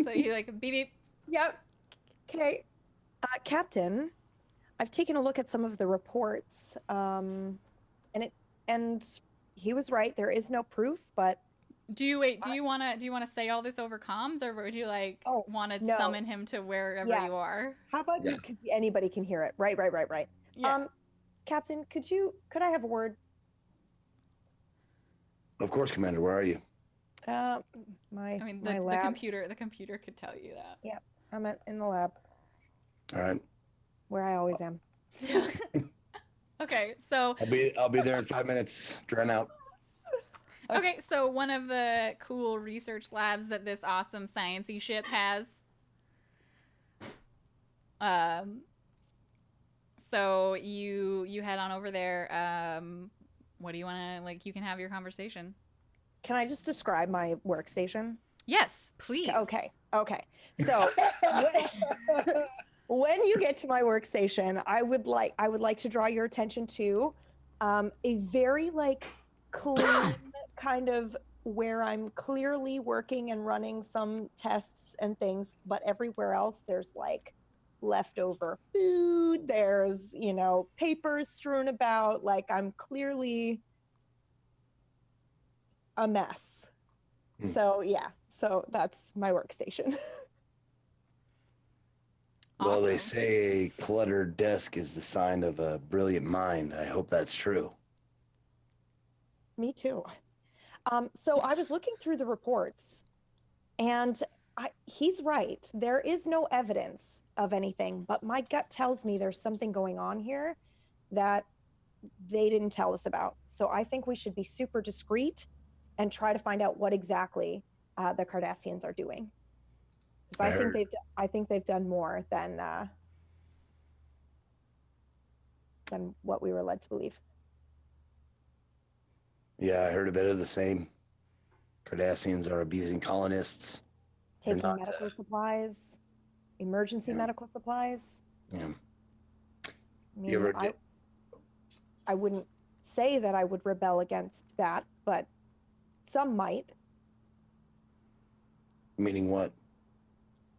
So you beep beep. Yep. Okay. Captain, I've taken a look at some of the reports, and he was right. There is no proof, but do you want to say all this over comms, or would you want to summon him to wherever you are? How about anybody can hear it? Right. Yeah. Captain, could I have a word? Of course, Commander. Where are you? The lab. The computer could tell you that. Yep, I'm in the lab. All right. where I always am. Okay, so I'll be there in 5 minutes. Drawn out. okay, so one of the cool research labs that this awesome sciencey ship has. So you head on over there. What do you want to like? You can have your conversation. Can I just describe my workstation? Yes, please. Okay. So when you get to my workstation, I would like to draw your attention to a very like clean kind of where I'm clearly working and running some tests and things, but everywhere else there's like leftover food, there's, you know, papers strewn about, like I'm clearly a mess. So yeah, so that's my workstation. Well, they Awesome. say a cluttered desk is the sign of a brilliant mind. I hope that's true. Me too. So I was looking through the reports, and he's right. There is no evidence of anything, but my gut tells me there's something going on here that they didn't tell us about. So I think we should be super discreet and try to find out what exactly the Cardassians are doing. Because I think they've done more than what we were led to believe. Yeah, I heard a bit of the same. Cardassians are abusing colonists. Taking medical supplies, emergency medical supplies. Yeah. I mean, I wouldn't say that I would rebel against that, but some might. Meaning what?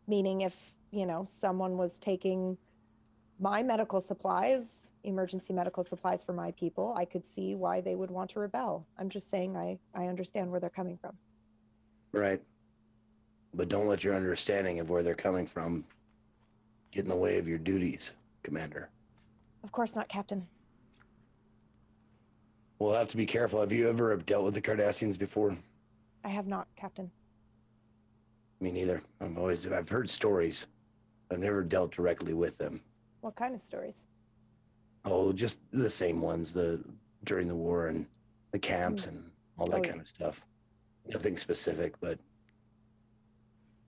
Meaning if, you know, someone was taking my medical supplies, emergency medical supplies for my people, I could see why they would want to rebel. I'm just saying I understand where they're coming from. Right. But don't let your understanding of where they're coming from get in the way of your duties, Commander. Of course not, Captain. We'll have to be careful. Have you ever dealt with the Cardassians before? I have not, Captain. Me neither. I've heard stories. I've never dealt directly with them. What kind of stories? Oh, just the same ones, during the war and the camps and all that kind of stuff. Nothing specific, but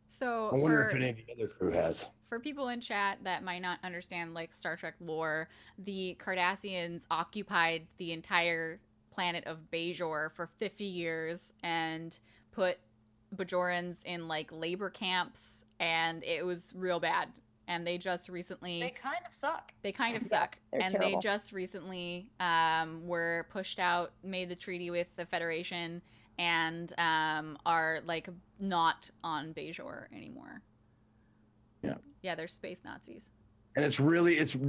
So I wonder if any of the other crew has. For people in chat that might not understand like Star Trek lore, the Cardassians occupied the entire planet of Bajor for 50 years and put Bajorans in like labor camps, and it was real bad. And they just recently They kind of suck. They kind of suck. They're And terrible. they just recently were pushed out, made the treaty with the Federation, and are like not on Bajor anymore. Yeah. Yeah, they're space Nazis. And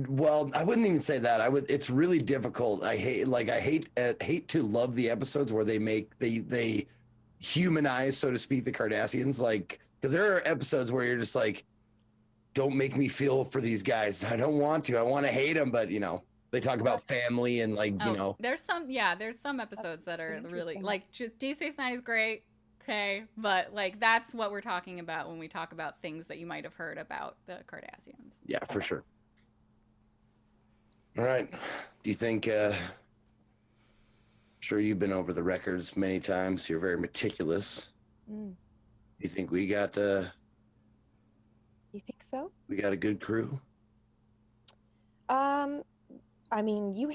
well, I wouldn't even say that. It's really difficult. I hate to love the episodes where they humanize, so to speak, the Cardassians, like, because there are episodes where you're just like, don't make me feel for these guys. I don't want to. I want to hate them, but you know, they talk about family and like, you know. There's some episodes that are really interesting. like Deep Space Nine is great, okay, but like that's what we're talking about when we talk about things that you might have heard about the Cardassians. Yeah, for sure. All right. Do you think? Sure, you've been over the records many times. You're very meticulous. Mm. You think we got? You think so? We got a good crew. I mean, you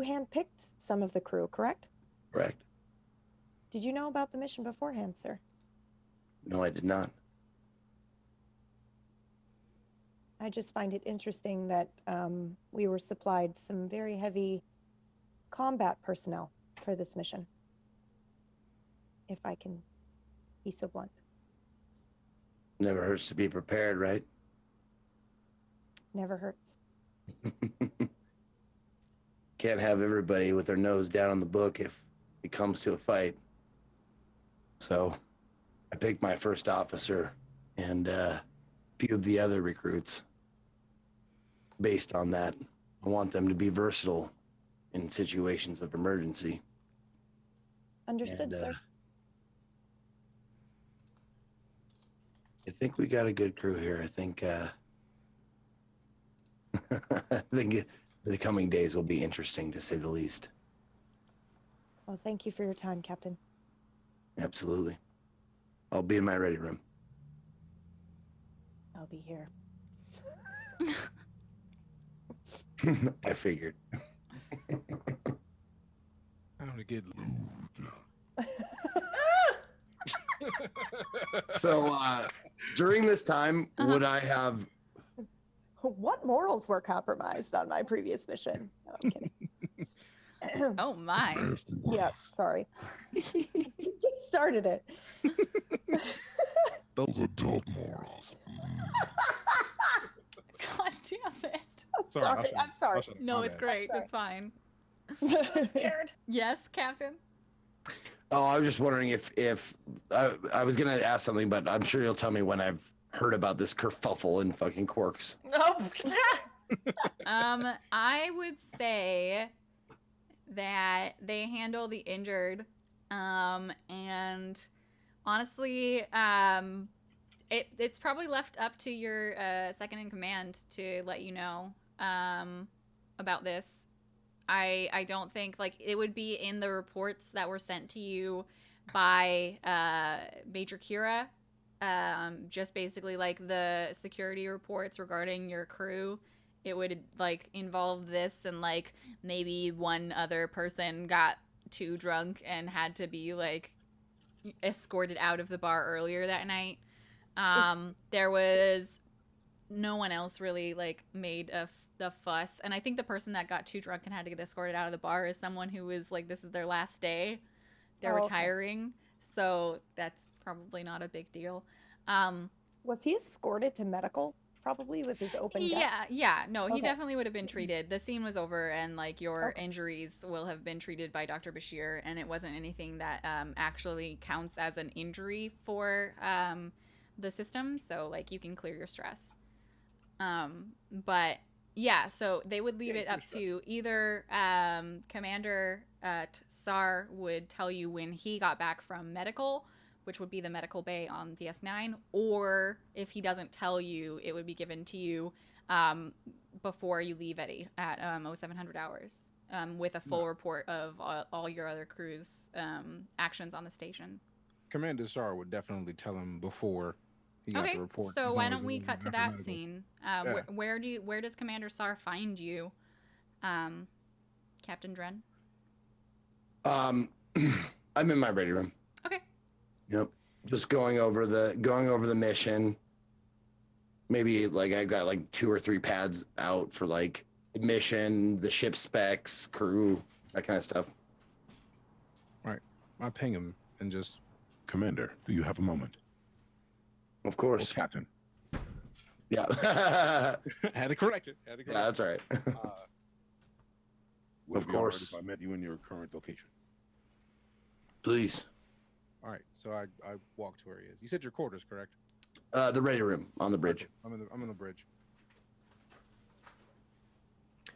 handpicked some of the crew, correct? Correct. Did you know about the mission beforehand, sir? No, I did not. I just find it interesting that we were supplied some very heavy combat personnel for this mission. If I can be so blunt. Never hurts to be prepared, right? Never hurts. Can't have everybody with their nose down on the book if it comes to a fight. So I picked my first officer and a few of the other recruits based on that. I want them to be versatile in situations of emergency. Understood, sir. I think we got a good crew here. I think I think the coming days will be interesting, to say the least. Well, thank you for your time, Captain. Absolutely. I'll be in my ready room. I'll be here. I figured. Time to get So during this time, would I have? What morals were compromised on my previous mission? No, I'm kidding. Oh my. Yeah, sorry. DJ started it. Those adult morals. God damn it. I'm sorry. No, it's great. It's fine. So scared. Yes, Captain? Oh, I was just wondering if I was gonna ask something, but I'm sure you'll tell me when I've heard about this kerfuffle in fucking Quarks. Oh. I would say that they handle the injured, and honestly, it's probably left up to your second in command to let you know about this. I don't think, like, it would be in the reports that were sent to you by Major Kira. Just basically like the security reports regarding your crew. It would like involve this, and like maybe one other person got too drunk and had to be like escorted out of the bar earlier that night. There was no one else really like made the fuss, and I think the person that got too drunk and had to get escorted out of the bar is someone who was like, this is their last day, they're retiring, so that's probably not a big deal. Was he escorted to medical, probably, with his open gut? Yeah, no, he Okay. definitely would have been treated. The scene was over, and like your injuries will have been treated by Dr. Bashir, and it wasn't anything that actually counts as an injury for the system, so like you can clear your stress. But yeah, so they would leave it up to either Commander Tsar would tell you when he got back from medical, which would be the medical bay on DS9, or if he doesn't tell you, it would be given to you before you leave at 0700 hours with a full report of all your other crew's actions on the station. Commander Sar would definitely tell him before he got Okay, the report. so as why long don't as it we wasn't cut to after that medical. scene? Yeah. Where does Commander Sar find you, Captain Dren? I'm in my ready room. Okay. Yep. Just going over the mission. Maybe like I've got like 2 or 3 pads out for like mission, the ship specs, crew, that kind of stuff. I ping him and just, Commander, do you have a moment? Of Oh, course. Captain. Yeah. had to correct it. Yeah, that's all right. Would Of it be all right course. if I met you in your current location? Please. All right, so I walk to where he is. You said your quarters, correct? The ready room on the bridge. I'm in the bridge.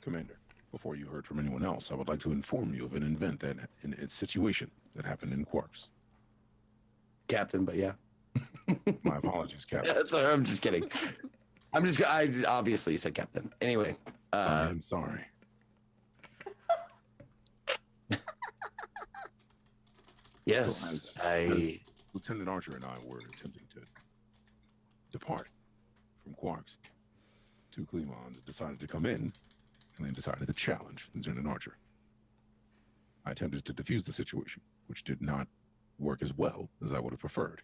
Commander, before you heard from anyone else, I would like to inform you of an event that, in a situation that happened in Quarks. Captain, but yeah. My apologies, Captain. That's all right, I'm just kidding. I obviously said captain. Anyway. I am sorry. Yes. So I Lieutenant Archer and I were attempting to depart from Quarks. 2 Klingons decided to come in, and then decided to challenge Lieutenant Archer. I attempted to defuse the situation, which did not work as well as I would have preferred.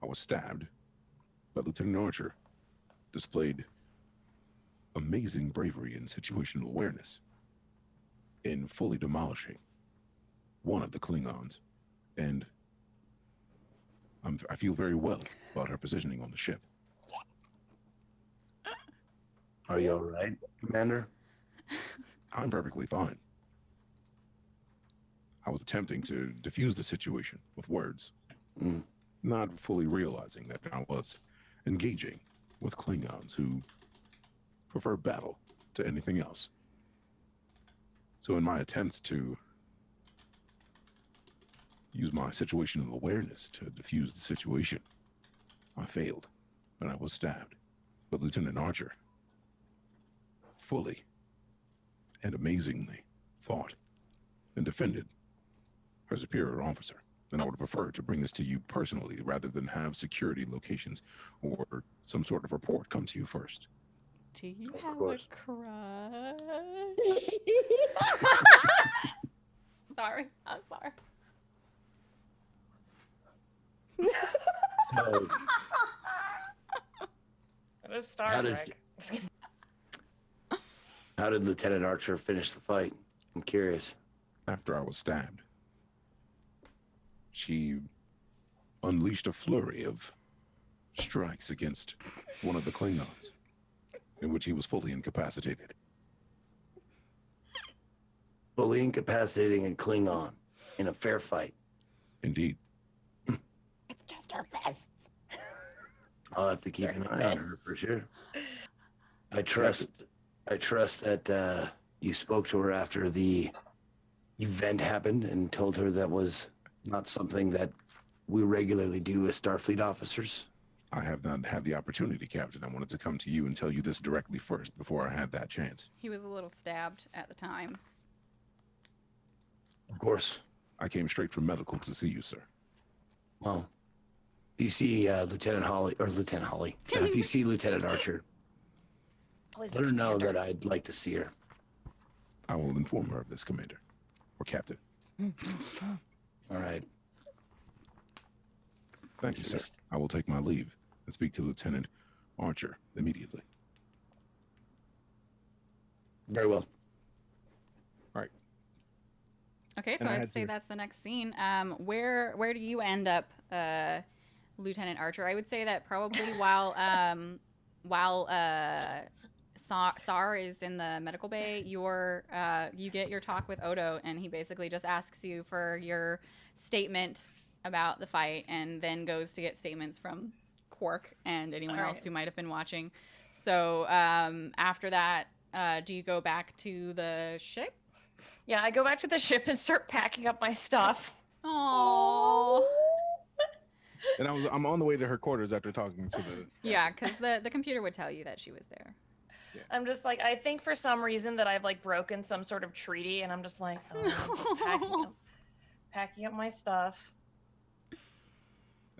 I was stabbed, but Lieutenant Archer displayed amazing bravery and situational awareness in fully demolishing one of the Klingons, and I feel very well about her positioning on the ship. Are you all right, Commander? I'm perfectly fine. I was attempting to defuse the situation with words, not fully realizing that I was engaging with Klingons who prefer battle to anything else. So in my attempts to use my situational awareness to defuse the situation, I failed, and I was stabbed. But Lieutenant Archer fully and amazingly fought and defended her superior officer. And I would prefer to bring this to you personally rather than have security locations or some sort of report come to you first. Do you Of have course. a crush? Sorry, I'm sorry. So, It is Star How did Trek. how did Lieutenant Archer finish the fight? I'm curious. After I was stabbed, she unleashed a flurry of strikes against one of the Klingons, in which he was fully incapacitated. Fully incapacitating a Klingon in a fair fight. Indeed. It's just her fists. I'll have to keep an eye on her for sure. I trust that you spoke to her after the event happened and told her that was not something that we regularly do as Starfleet officers. I have not had the opportunity, Captain. I wanted to come to you and tell you this directly first before I had that chance. He was a little stabbed at the time. Of course. I came straight from medical to see you, sir. Well, if you see Lieutenant Holly, if you see Lieutenant Archer, Please, let her know Commander. that I'd like to see her. I will inform her of this, Commander. Or Captain. All right. Thank you, sir. I will take my leave and speak to Lieutenant Archer immediately. Very well. Okay, so And I I'd had say to- that's the next scene. Where do you end up, Lieutenant Archer? I would say that probably while Sar is in the medical bay, you get your talk with Odo, and he basically just asks you for your statement about the fight, and then goes to get statements from Quark and anyone All else right. who might have been watching. So after that, do you go back to the ship? Yeah, I go back to the ship and start packing up my stuff. Oh. And I'm on the way to her quarters after talking to the. Yeah, because the computer would tell you that she was there. I'm just like, I think for some reason that I've like broken some sort of treaty, and I'm just like, oh, I'm just packing up my stuff.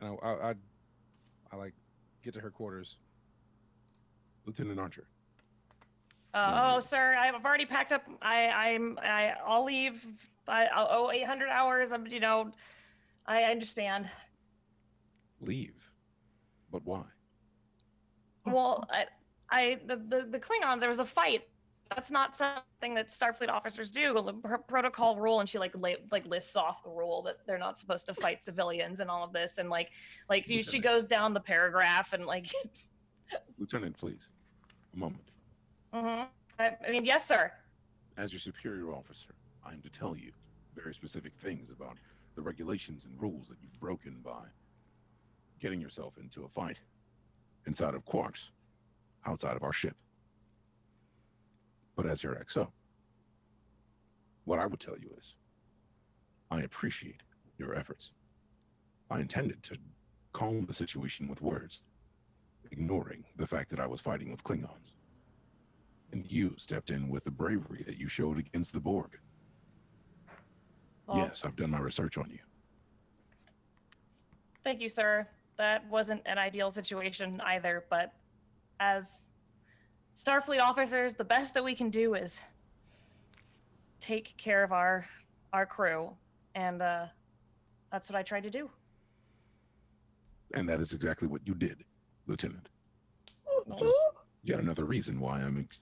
And I like get to her quarters. Lieutenant Archer. Oh, sir, I've already packed up. I'll leave. I'll owe 800 hours. I understand. Leave. But why? Well, the Klingons, there was a fight. That's not something that Starfleet officers do. Her protocol rule, and she like lists off the rule that they're not supposed to fight civilians and all of this, and she goes down the paragraph and like. Lieutenant, please. A moment. Mm-hmm. I mean, yes, sir. As your superior officer, I am to tell you very specific things about the regulations and rules that you've broken by getting yourself into a fight inside of Quark's, outside of our ship. But as your XO, what I would tell you is, I appreciate your efforts. I intended to calm the situation with words, ignoring the fact that I was fighting with Klingons. And you stepped in with the bravery that you showed against the Borg. Well, Yes, I've done my research on you. Thank you, sir. That wasn't an ideal situation either, but as Starfleet officers, the best that we can do is take care of our crew, and that's what I tried to do. And that is exactly what you did, Lieutenant. Well, Just yet another reason why I'm it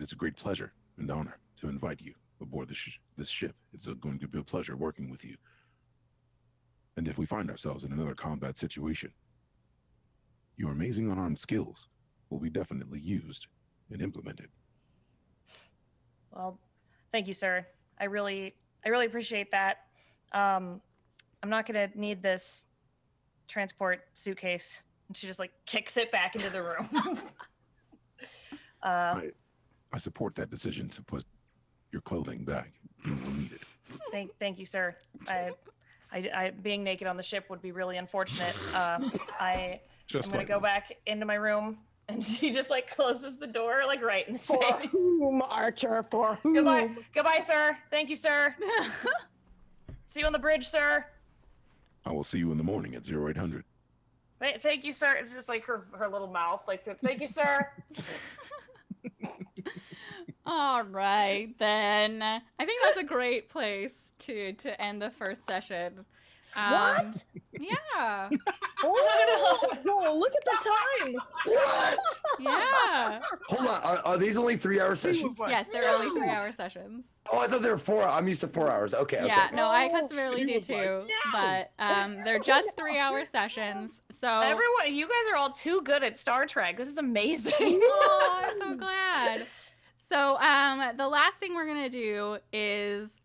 is a great pleasure and honor to invite you aboard this ship. It's going to be a pleasure working with you. And if we find ourselves in another combat situation, your amazing unarmed skills will be definitely used and implemented. Well, thank you, sir. I really appreciate that. I'm not gonna need this transport suitcase. And she just like kicks it back into the room. I support that decision to put your clothing back. You will need it. Thank you, sir. I being naked on the ship would be really unfortunate. I'm Just gonna like go me. back into my room And she just like closes the door like right in his For face. whom, Archer? For whom? Goodbye, sir. Thank you, sir. See you on the bridge, sir. I will see you in the morning at 0800. Thank you, sir. It's just like her little mouth, like thank you, sir. All right, then. I think that's a great place to end the first session. What? Yeah. Oh, look at the time. What? Yeah. Hold on. Are these only 3-hour sessions? Yes, they're only 3-hour sessions. Oh, I thought they were 4. I'm used to 4 hours. Okay. Yeah, Okay. no, I Oh, customarily do he was like, too. "No!" But they're just 3-hour sessions. So Everyone, you guys are all too good at Star Trek. This is amazing. Oh, I'm so glad. So, the last thing we're gonna do is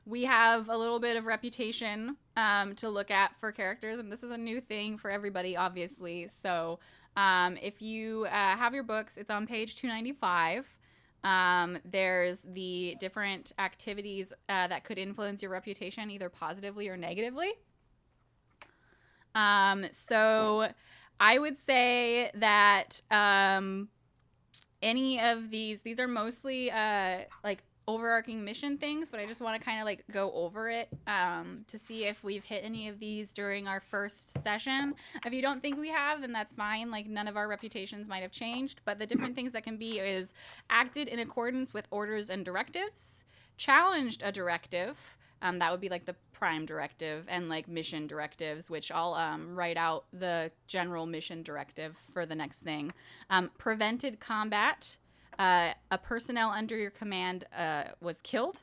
we have a little bit of reputation to look at for characters, and this is a new thing for everybody, obviously. So, if you have your books, it's on page 295. There's the different activities that could influence your reputation, either positively or negatively. So I would say that any of these are mostly like overarching mission things, but I just want to kind of like go over it to see if we've hit any of these during our first session. If you don't think we have, then that's fine. Like none of our reputations might have changed, but the different things that can be is acted in accordance with orders and directives, challenged a directive. That would be like the prime directive and like mission directives, which I'll write out the general mission directive for the next thing. Prevented combat. A personnel under your command was killed.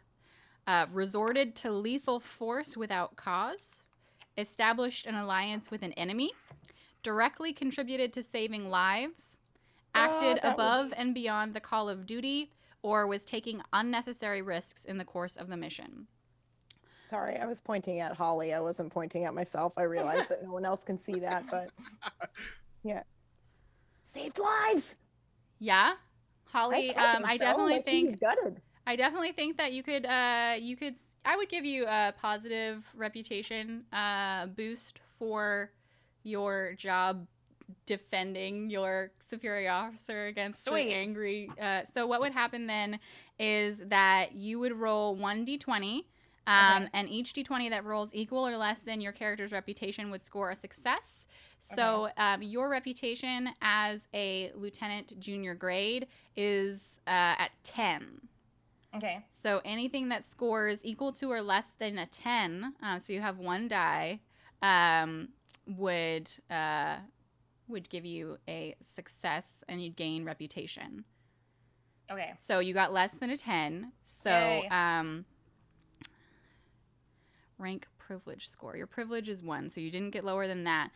Resorted to lethal force without cause. Established an alliance with an enemy. Directly contributed to saving lives. Acted above and beyond the call of duty, or was taking unnecessary risks in the course of the mission. Sorry, I was pointing at Holly. I wasn't pointing at myself. I realized that no one else can see that, but yeah. Saved lives. Yeah, Holly. I definitely think he's gutted. I definitely think that you could. I would give you a positive reputation boost for your job defending your superior officer against the angry. So what would happen then is that you would roll 1d20. And each d20 that rolls equal or less than your character's reputation would score a success. So your reputation as a lieutenant junior grade is at 10. Okay. So anything that scores equal to or less than a 10, so you have one die, would give you a success and you'd gain reputation. Okay. So you got less than a 10. So Yay. Rank privilege score. Your privilege is 1, so you didn't get lower than that.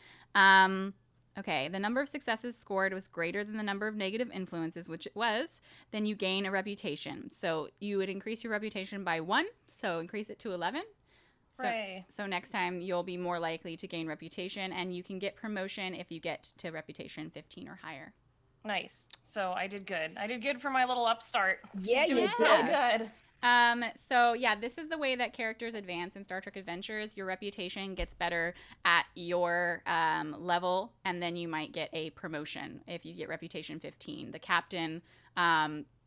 Okay, the number of successes scored was greater than the number of negative influences, which it was. Then you gain a reputation. So you would increase your reputation by 1, so increase it to 11. So next time you'll be more likely to gain reputation, and you can get promotion if you get to reputation 15 or higher. Nice. So I did good. I did good for my little upstart. Yeah, She's doing you so did. good. So yeah, this is the way that characters advance in Star Trek Adventures. Your reputation gets better at your level, and then you might get a promotion if you get reputation 15. The captain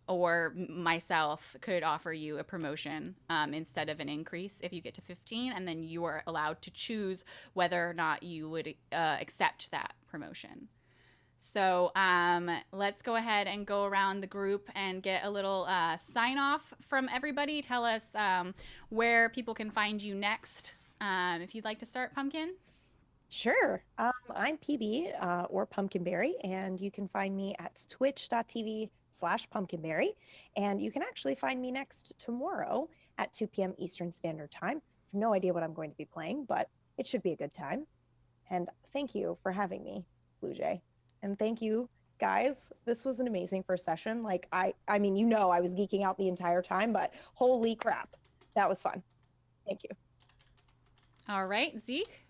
or myself could offer you a promotion instead of an increase if you get to 15, and then you are allowed to choose whether or not you would accept that promotion. So let's go ahead and go around the group and get a little sign off from everybody. Tell us where people can find you next. If you'd like to start, Pumpkin. Sure. I'm PB or Pumpkinberry, and you can find me at twitch.tv/Pumpkinberry. And you can actually find me next tomorrow at 2 p.m. Eastern Standard Time. I have no idea what I'm going to be playing, but it should be a good time. And thank you for having me, Bluejay. And thank you, guys. This was an amazing first session. Like, I mean, you know, I was geeking out the entire time, but holy crap, that was fun. Thank you. All right, Zeke.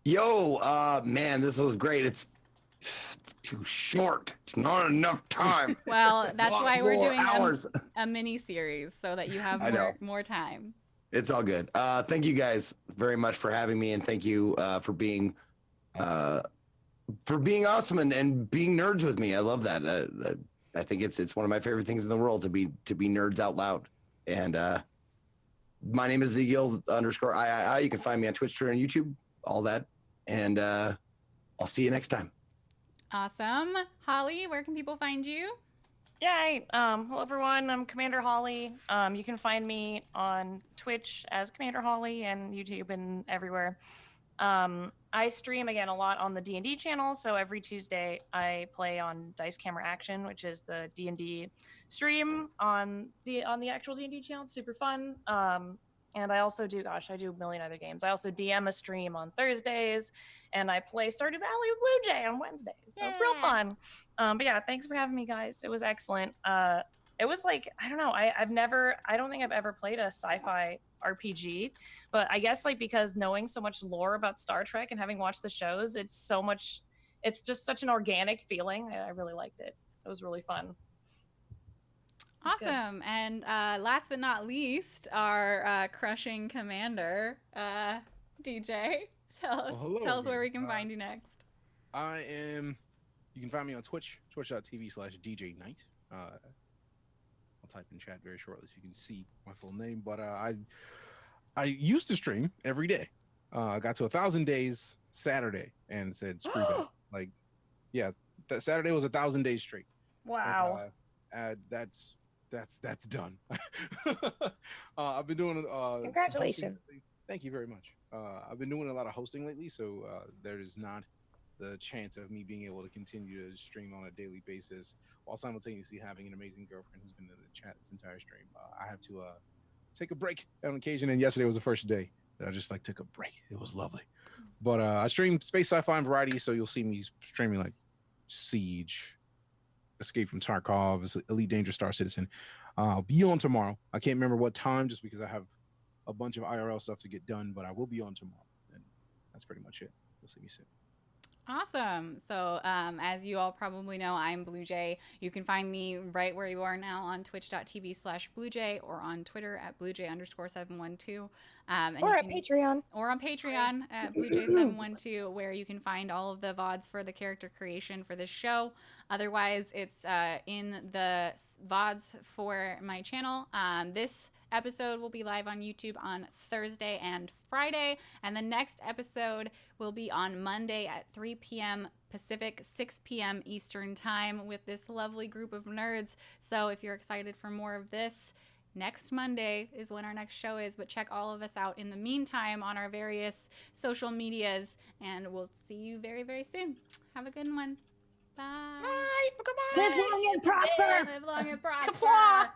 Yo, man, this was great. It's too short. It's not enough time. Well, that's why we're doing hours. a mini series so that you have more time. It's all good. Thank you guys very much for having me, and thank you for being for being awesome and being nerds with me. I love that. I think it's one of my favorite things in the world to be nerds out loud. And my name is Ezekiel _III. You can find me on Twitch, Twitter, and YouTube, all that. And I'll see you next time. Awesome. Holly, where can people find you? Yay! Hello everyone, I'm Commander Holly. You can find me on Twitch as Commander Holly and YouTube and everywhere. I stream again a lot on the D&D channel, so every Tuesday I play on Dice Camera Action, which is the D&D stream on the actual D&D channel. It's super fun. And I also do, I do a million other games. I also DM a stream on Thursdays, and I play Stardew Valley with Bluejay on Wednesdays. So it's real fun. But yeah, thanks for having me, guys. It was excellent. It was like, I don't know, I don't think I've ever played a sci-fi RPG, but I guess like because knowing so much lore about Star Trek and having watched the shows, it's just such an organic feeling. I really liked it. It was really fun. Awesome. And last but not least, our crushing commander, DJ. Tell us where we can find you next. You can find me on Twitch, twitch.tv/DeejayKnight. I'll type in chat very shortly so you can see my full name. But I used to stream every day. I got to 1,000 days Saturday and said, screw that. Like, yeah, that Saturday was 1,000 days straight. Wow. And, that's done. I've been doing Congratulations. Thank you very much. I've been doing a lot of hosting lately, so there is not the chance of me being able to continue to stream on a daily basis while simultaneously having an amazing girlfriend who's been in the chat this entire stream. I have to take a break on occasion, and yesterday was the first day that I just like took a break. It was lovely. But I stream space, sci-fi, and variety, so you'll see me streaming like Siege, Escape from Tarkov, Elite Dangerous Star Citizen. I'll be on tomorrow. I can't remember what time just because I have a bunch of IRL stuff to get done, but I will be on tomorrow. And that's pretty much it. You'll see me soon. Awesome. So as you all probably know, I'm Bluejay. You can find me right where you are now on twitch.tv/Bluejay or on Twitter at Bluejay_712. Or at Patreon. Or on Patreon at Bluejay712, where you can find all of the VODs for the character creation for this show. Otherwise, it's in the VODs for my channel. This episode will be live on YouTube on Thursday and Friday, and the next episode will be on Monday at 3 p.m. Pacific, 6 p.m. Eastern time with this lovely group of nerds. So if you're excited for more of this, next Monday is when our next show is, but check all of us out in the meantime on our various social medias, and we'll see you very, very soon. Have a good one. Bye. Bye. Goodbye. Live long and prosper. Live long and prosper. Kapla.